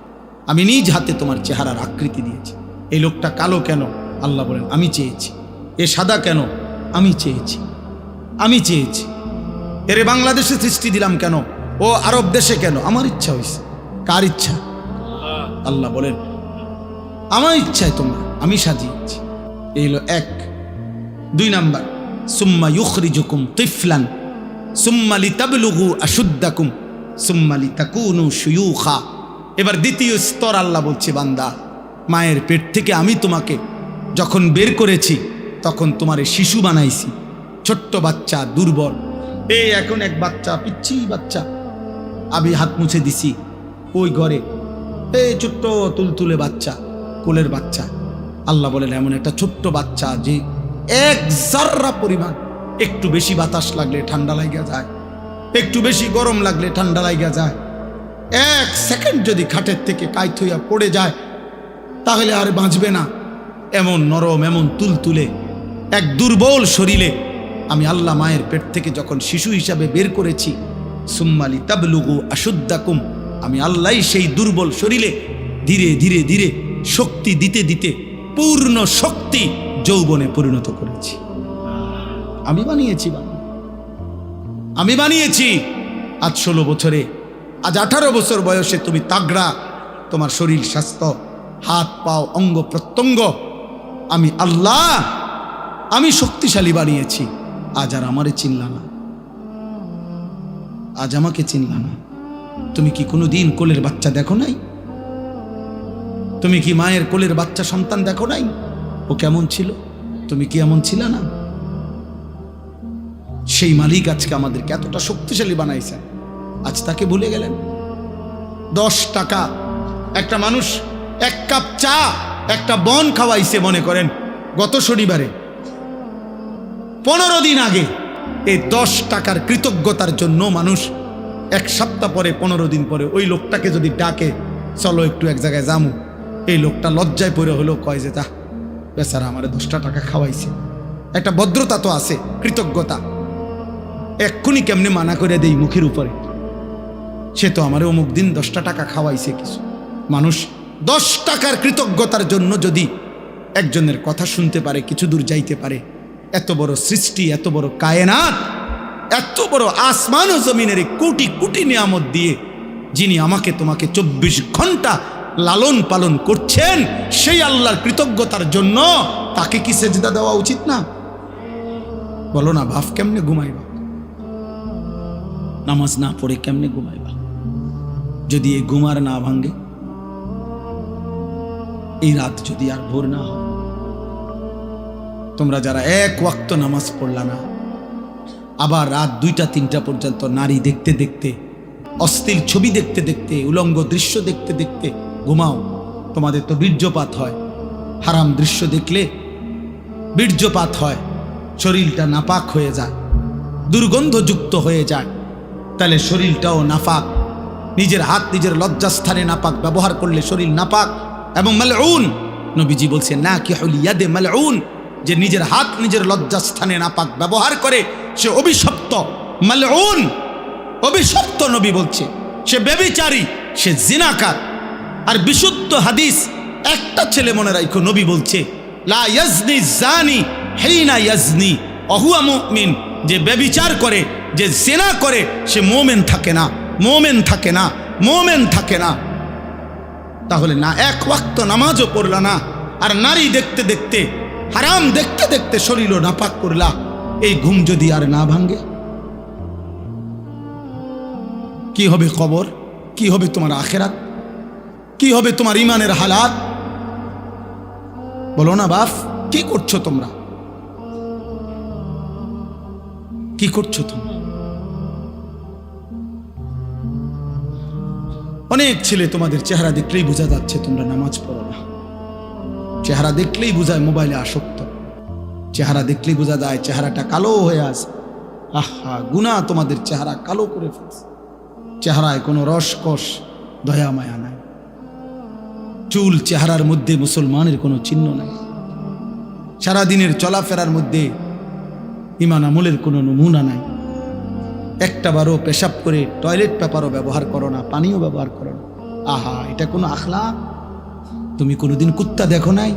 Speaker 1: আমি নিজ হাতে তোমার চেহারার আকৃতি দিয়েছি। এই লোকটা কালো কেন? আল্লাহ বলেন আমি চেয়েছি। এ সাদা কেন? আমি চেয়েছি, আমি চেয়েছি। এরে বাংলাদেশে সৃষ্টি দিলাম কেন? ও আরব দেশে কেন? আমার ইচ্ছা হয়েছে। কার ইচ্ছা? আল্লাহ বলেন আমার ইচ্ছায় তোমরা আমি সাজিয়েছি। এই হলো এক। 2 নাম্বার, সুম্মা ইউখরিজুকুম তিফলান সুম্মা লিতাবলুগু আশুদ্দাকুম সুম্মা লিতাকুনু শুয়ুখা। এবার দ্বিতীয় স্তর আল্লাহ বলছে, বান্দা মায়ের পেট থেকে আমি তোমাকে যখন বের করেছি তখন তোমারে শিশু বানাইছি, ছোট্ট বাচ্চা, দুর্বল। এই এখন এক বাচ্চা, পিচ্ছি বাচ্চা, আমি হাত মুছে দিছি ওই ঘরে, এই ছোট্ট তুলতুলে বাচ্চা, কোলের বাচ্চা। আল্লাহ বলেন এমন একটা ছোট্ট বাচ্চা যে এক জাররা পরিমাণ একটু বেশি বাতাস লাগলে ঠান্ডা লাগা যায়, একটু বেশি গরম লাগলে ঠান্ডা লাগা যায়। এক সেকেন্ড যদি খাটের থেকে কাইত হইয়া পড়ে যায় তাহলে আর বাঁচবে না। এমন নরম, এমন তুলতুলে এক দুর্বল শরীরে আমি আল্লাহ মায়ের পেট থেকে যখন শিশু হিসাবে বের করেছি, সুম্মা লিতাবলুগু আশুদ্দাকুম, আমি আল্লাহ সেই দুর্বল শরীরে ধীরে ধীরে ধীরে শক্তি দিতে দিতে পূর্ণ শক্তি যৌবনে পরিণত করেছি। আমি বানিয়েছি, আমি বানিয়েছি। আজ 16 বছরে, আজ 18 বছর বয়সে তুমি তাগড়া, তোমার শরীর স্বাস্থ্য, হাত পাও, অঙ্গ প্রত্যঙ্গ আমি আল্লাহ, আমি শক্তিশালী বানিয়েছি। আজ আর আমারে চিনলা না, আজ আমাকে চিনলা না। তুমি কি কোনোদিন কোলের বাচ্চা দেখো নাই? তুমি কি মায়ের কোলের বাচ্চা সন্তান দেখো নাই? ও কেমন ছিল? তুমি কি এমন ছিল না? সেই মালিক আজকে আমাদেরকে এতটা শক্তিশালী বানাইছেন, আজ তাকে ভুলে গেলেন। 10 টাকা একটা মানুষ 1 কাপ চা, একটা বন খাওয়াইছে মনে করেন গত শনিবারে, 15 দিন আগে। এই 10 টাকার কৃতজ্ঞতার জন্য মানুষ 1 সপ্তাহ পরে, 15 দিন পরে ওই লোকটাকে যদি ডাকে, চলো একটু এক জায়গায় যামু, এই লোকটা লজ্জায় পড়ে হলেও কয় যে তা বেচারা আমারে 10টা টাকা খাওয়াইছে। একটা ভদ্রতা তো আছে, কৃতজ্ঞতা। এক্ষুনি কেমনে মানা করে দেই মুখের উপরে, সে তো আমারে অমুক দিন 10টা টাকা খাওয়াইছে কিছু। মানুষ 10 টাকার কৃতজ্ঞতার জন্য যদি একজনের কথা শুনতে পারে, কিছু দূর যাইতে পারে। এত বড় সৃষ্টি, এত বড় কায়নাত, এত বড় আসমান ও জমিনের কোটি কোটি নিয়ামত দিয়ে যিনি আমাকে তোমাকে 24 ঘন্টা লালন পালন করছেন, সেই আল্লাহর কৃতজ্ঞতার জন্য তাকে কি সেজদা দেওয়া উচিত না? বলো না, ভাব কেমনে ঘুমাইবা? নামাজ না পড়ে কেমনে ঘুমাইবা? যদি এই ঘুমার না ভাঙ্গে, এই রাত যদি আর ভোর না হয়। তোমরা যারা 1 ওয়াক্ত নামাজ পড়লা না, আবার রাত 2টা 3টা পর্যন্ত নারী দেখতে দেখতে, অশ্লীল ছবি দেখতে দেখতে, উলঙ্গ দৃশ্য দেখতে দেখতে ঘুমাও, তোমাদের তো বীর্যপাত হয়। হারাম দৃশ্য দেখলে বীর্যপাত হয়, শরীরটা নাপাক হয়ে যায়, দুর্গন্ধযুক্ত হয়ে যায়। তাহলে শরীরটাও নাপাক। নিজের হাত নিজের লজ্জাস্থানে নাপাক ব্যবহার করলে শরীর নাপাক এবং মালউন। নবীজি বলছেন নাকিহুল ইয়াদে মালউন, যে নিজের হাত নিজের লজ্জাস্থানে নাপাক ব্যবহার করে সে অভিশপ্ত, মালউন, অভিশপ্ত। নবী বলছে সে ব্যভিচারী, সে জিনাকার। আর বিশুদ্ধ হাদিস একটা ছেলে মনে রাখো, নবী বলছে লা ইয়াজনি জানি হিনা ইয়াজনি ওহুয়া মুমিন, যে ব্যভিচার করে, যে জিনা করে, সে মুমিন থাকে না, মুমিন থাকে না, মুমিন থাকে না। তাহলে না 1 ওয়াক্ত নামাজও পড়লা না, আর নারী দেখতে দেখতে, হারাম দেখতে দেখতে শরীরও নাপাক করলা। এই ঘুম যদি আর না ভাঙ্গে, কি হবে কবর? কি হবে তোমার আখেরাত? কি হবে তোমার ইমানের হালাত? বলো না বাপ, কি করছো তোমরা? কি করছো তোমরা? অনেক ছেলে তোমাদের চেহারা দেখলেই বোঝা যাচ্ছে তোমরা নামাজ পড়ো না। চেহারা দেখলেই বোঝায় মোবাইলে আসক্ত, চেহারা দেখলেই বোঝা যায় চেহারাটা কালো হয়ে আছে। আহা, গুনাহ তোমাদের চেহারা কালো করে ফেলছে। চেহারায় কোনো রসকস দয়া মায়া নাই। চুল চেহারার মধ্যে মুসলমানের কোনো চিহ্ন নাই। সারাদিনের চলাফেরার মধ্যে ঈমান আমলের কোনো নমুনা নাই। একটা বারও পেশাব করে টয়লেট পেপারও ব্যবহার করো না, পানিও ব্যবহার করো না। আহা, এটা কোনো আখলাক? তুমি কোনোদিন কুত্তা দেখো নাই?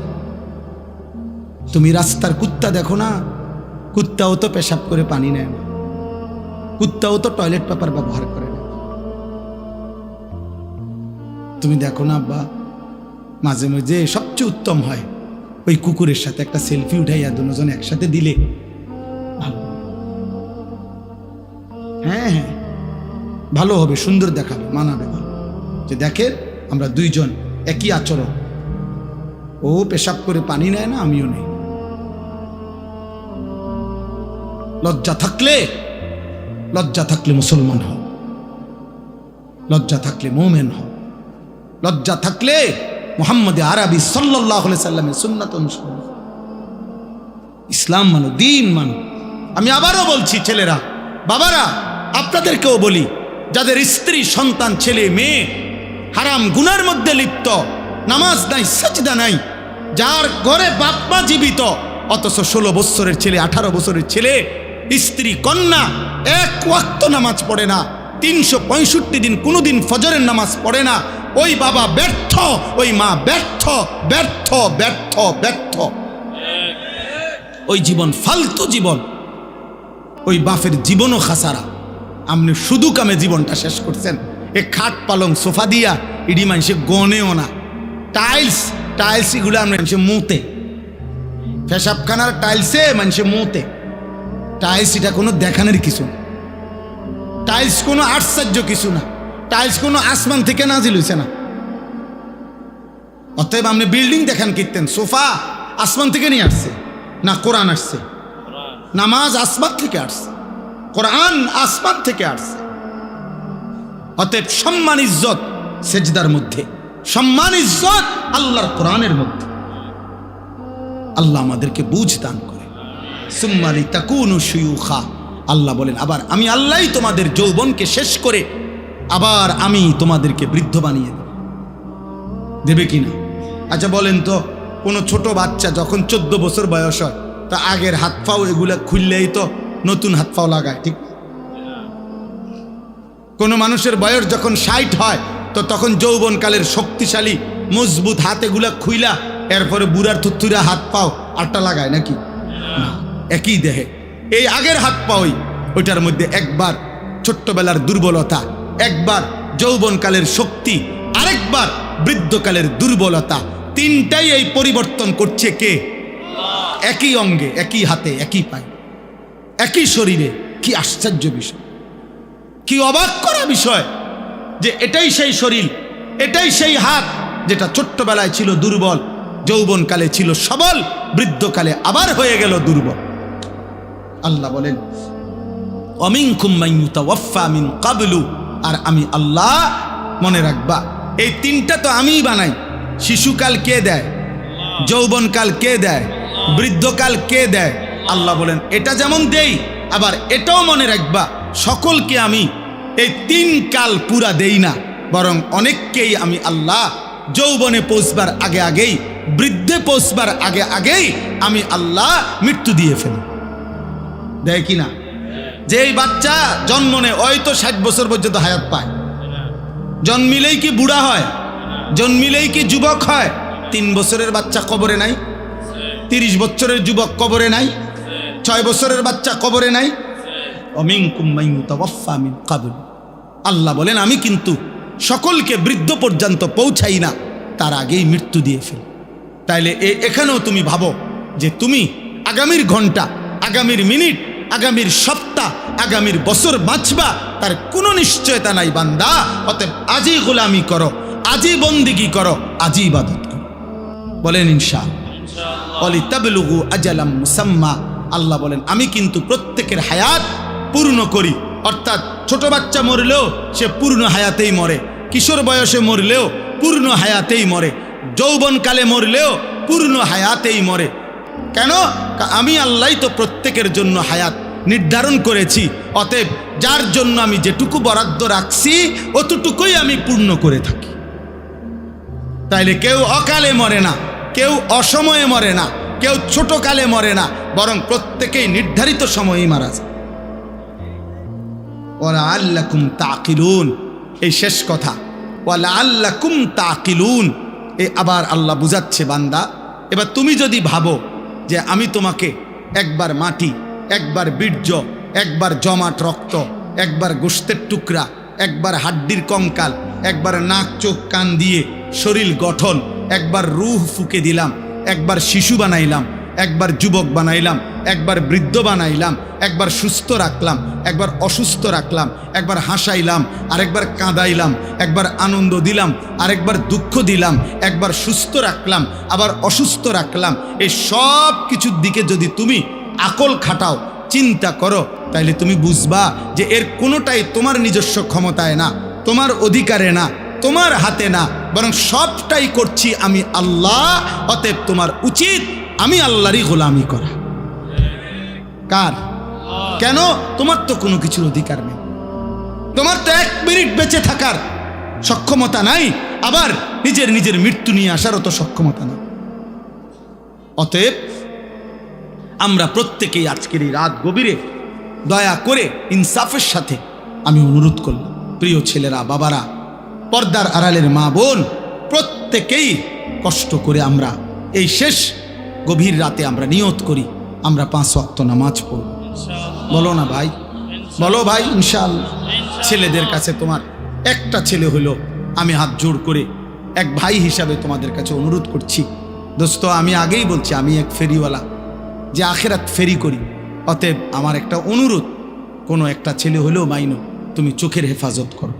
Speaker 1: তুমি রাস্তার কুত্তা দেখো না? কুত্তাও তো পেশাব করে পানি নেয় না, কুত্তাও তো টয়লেট পেপার ব্যবহার করে না। তুমি দেখো না আব্বা, মাঝে মাঝে সবচেয়ে উত্তম হয় ওই কুকুরের সাথে একটা সেলফি উঠাইয়া দুজন একসাথে দিলে ভালো। হ্যাঁ হ্যাঁ, ভালো হবে, সুন্দর দেখাবে, মানাবে ভালো, যে দেখেন আমরা দুইজন একই আচরণ। ও পেশাব করে পানি নেয় না, আমিও নেই। লজ্জা থাকলে মুসলমান হও, লজ্জা থাকলে মোমেন হও, লজ্জা থাকলে মুহাম্মদ আরবি সাল্লাল্লাহু আলাইহি সাল্লামের সুন্নাত অনুসরণ, ইসলাম মানো, দ্বীন মানো। আমি আবারও বলছি, ছেলেরা, বাবারা, আপনাদেরকেও বলি, যাদের স্ত্রী সন্তান ছেলে মেয়ে হারাম গুনার মধ্যে লিপ্ত, নামাজ নাই, সাজদা নাই, যার ঘরে বাপ মা জীবিত অথচ 16 বছরের ছেলে, 18 বছরের ছেলে, স্ত্রী কন্যা এক ওয়াক্ত নামাজ পড়ে না, 365 দিন কোনোদিন ফজরের নামাজ পড়ে না, ওই বাবা ব্যর্থ, ওই মা ব্যর্থ, ব্যর্থ, ব্যর্থ, ব্যর্থ। ওই জীবন ফালতু জীবন, ওই বাপের জীবনও খাসারা। আপনি শুধু কামে জীবনটা শেষ করছেন। এ খাট পালং সোফা দিয়া ইডি মানুষে গনেও না, টাইলস এগুলো মানুষে মুতে, পেশাবখানার টাইলসে মানুষে মুতে। টাইলস এটা কোনো দেখানোর কিছু না, টাইলস কোনো আশ্চর্য কিছু না, টাইলস কোনো আসমান থেকে নাজিল হইছে না। অতএব আপনি বিল্ডিং দেখান কীর্তেন, সোফা আসমান থেকে নিয়ে আসছে না, কোরআন আসছে? নামাজ আসমান থেকে আসছে, কোরআন আসমান থেকে আসছে। অতএব সম্মান ইজ্জত সেজদার মধ্যে, সম্মান ইজ্জত আল্লাহর কোরআনের মধ্যে। আল্লাহ আমাদেরকে বুঝ দান করে। সুম্মা লিতাকুনু শুয়ুখা, আল্লাহ বলেন আবার আমি আল্লাহই তোমাদের যৌবনকে শেষ করে আবার আমি তোমাদেরকে বৃদ্ধ বানিয়ে দেবে কিনা? আচ্ছা বলেন তো, কোনো ছোট বাচ্চা যখন 14 বছর বয়স হয়, তা আগের হাত পাও এগুলা খুললেই তো নতুন হাত পাও লাগায়, ঠিক? কোনো মানুষের বয়স যখন 60 হয়, তো তখন যৌবনকালের শক্তিশালী মজবুত হাত এগুলা খুইলা এরপরে বুড়ার থুথুরা হাত পাও আটটা লাগায় নাকি? একই দেহে এই আগের হাত পাওই, ওইটার মধ্যে একবার ছোট্টবেলার দুর্বলতা, একবার যৌবনকালের শক্তি, আরেকবার বৃদ্ধকালের দুর্বলতা, তিনটাই এই পরিবর্তন করছে কে? একই অঙ্গে, একই হাতে, একই পায়ে, একই শরীরে। কি আশ্চর্য বিষয়, কি অবাক করা বিষয় যে এটাই সেই শরীর, এটাই সেই হাত যেটা ছোট্টবেলায় ছিল দুর্বল, যৌবনকালে ছিল সবল, বৃদ্ধকালে আবার হয়ে গেল দুর্বল। আল্লাহ বলেন ওয়ামিনকুম মান ইউতাওয়াফা মিন ক্বাবলু, আর আমি আল্লাহ, মনে রাখবা এই তিনটা তো আমিই বানাই। শিশুকাল কে দেয়? যৌবনকাল কে দেয়? বৃদ্ধকাল কে দেয়? আল্লাহ বলেন এটা যেমন দেই, আবার এটাও মনে রাখবা সকলকে আমি এই 3 কাল পুরা দেই না, বরং অনেককেই আমি আল্লাহ যৌবনে পৌঁছবার আগে আগেই, বৃদ্ধে পৌঁছবার আগে আগেই আমি আল্লাহ মৃত্যু দিয়ে ফেলি। দেয় কিনা? যে এই বাচ্চা জন্ম নেয় ওই তো 60 বছর পর্যন্ত হায়াত পায়, জন্মিলেই কি বুড়া হয়? জন্মিলেই কি যুবক হয়? 3 বছরের বাচ্চা কবরে নাই, 30 বছরের যুবক কবরে নাই, 6 বছরের বাচ্চা কবরে নাই। ওয়ামিনকুম মান ইউতাওয়াফা মিন ক্বাবল, আল্লাহ বলেন আমি কিন্তু সকলকে বৃদ্ধ পর্যন্ত পৌঁছাই না, তার আগেই মৃত্যু দিয়ে ফেলি। তাইলে এখানেও তুমি ভাবো যে তুমি আগামীর ঘন্টা, আগামীর মিনিট, আগামীর সপ্তাহ, আগামীর বছর বাঁচবা তার কোনো নিশ্চয়তা নাই বান্দা। অতএব আজই গোলামি করো, আজই বন্দিগি করো, আজই ইবাদত করো। বলেন ইনশাআল্লাহ। ওয়ালিতাবলুগু আজালাম মুসাম্মা, আল্লাহ বলেন আমি কিন্তু প্রত্যেকের হায়াত পূর্ণ করি। অর্থাৎ ছোট বাচ্চা মরলেও সে পূর্ণ হায়াতেই মরে, কিশোর বয়সে মরলেও পূর্ণ হায়াতেই মরে, যৌবনকালে মরলেও পূর্ণ হায়াতেই মরে। কেন? আমি আল্লাহ তো প্রত্যেকের জন্য হায়াত নির্ধারণ করেছি, অতএব যার জন্য আমি যেটুকু বরাদ্দ রাখছি অতটুকুই আমি পূর্ণ করে থাকি। তাইলে কেউ অকালে মরে না, কেউ অসময়ে মরে না, কেউ ছোটকালে মরে না, বরং প্রত্যেকেই নির্ধারিত সময়েই মারা যায়। ওয়ালাআল্লাকুম তাকিলুন, এই শেষ কথা, ওয়ালাআল্লাকুম তাকিলুন। এই আবার আল্লাহ বুঝাচ্ছে, বান্দা এবার তুমি যদি ভাবো যে আমি তোমাকে একবার মাটি, একবার বীর্য, একবার জমাট রক্ত, একবার গোশতের টুকরা, একবার হাড্ডির কঙ্কাল, একবার নাক চোখ কান দিয়ে শরীর গঠন, একবার রূহ ফুঁকে দিলাম, একবার শিশু বানাইলাম, একবার যুবক বানাইলাম, একবার বৃদ্ধ বানাইলাম, একবার সুস্থ রাখলাম, একবার অসুস্থ রাখলাম, একবার হাসাইলাম, আরেকবার কাঁদাইলাম, একবার আনন্দ দিলাম, আরেকবার দুঃখ দিলাম, একবার সুস্থ রাখলাম, আবার অসুস্থ রাখলাম, এই সব কিছুর দিকে যদি তুমি আকল খাটাও, চিন্তা করো, তাইলে তুমি বুঝবা যে এর কোনোটাই তোমার নিজস্ব ক্ষমতায় না, তোমার অধিকারে না, তোমার হাতে না, বরং সবটাই করছি আমি আল্লাহ। অতএব তোমার উচিত আমি আল্লাহরই গোলামি করা। কার? কেন? তোমার তো কোনো কিছুর অধিকার নেই, তোমার তো 1 মিনিট বেঁচে থাকার সক্ষমতা নাই, আবার নিজের মৃত্যু নিয়ে আসারও তো সক্ষমতা নেই। অতএব আমরা প্রত্যেকেই আজকের এই রাত গভীরে দয়া করে ইনসাফের সাথে আমি অনুরোধ করলাম, প্রিয় ছেলেরা, বাবারা, পর্দার আড়ালের মা বোন, প্রত্যেকেই কষ্ট করে আমরা এই শেষ গভীর রাতে আমরা নিয়ত করি আমরা 5 ওয়াক্ত নামাজ পড়ব। বলো না ভাই, বলো ভাই, ইনশাআল্লাহ। ছেলেদের কাছে তোমার একটা ছেলে হলো, আমি হাত জোড় করে এক ভাই হিসাবে তোমাদের কাছে অনুরোধ করছি, দোস্ত, আমি আগেই বলছি আমি এক ফেরিওয়ালা, যে আখেরাত ফেরি করি। অতএব আমার একটা অনুরোধ, কোনো একটা ছেলে হলেও মাইনো তুমি চোখের হেফাজত করো।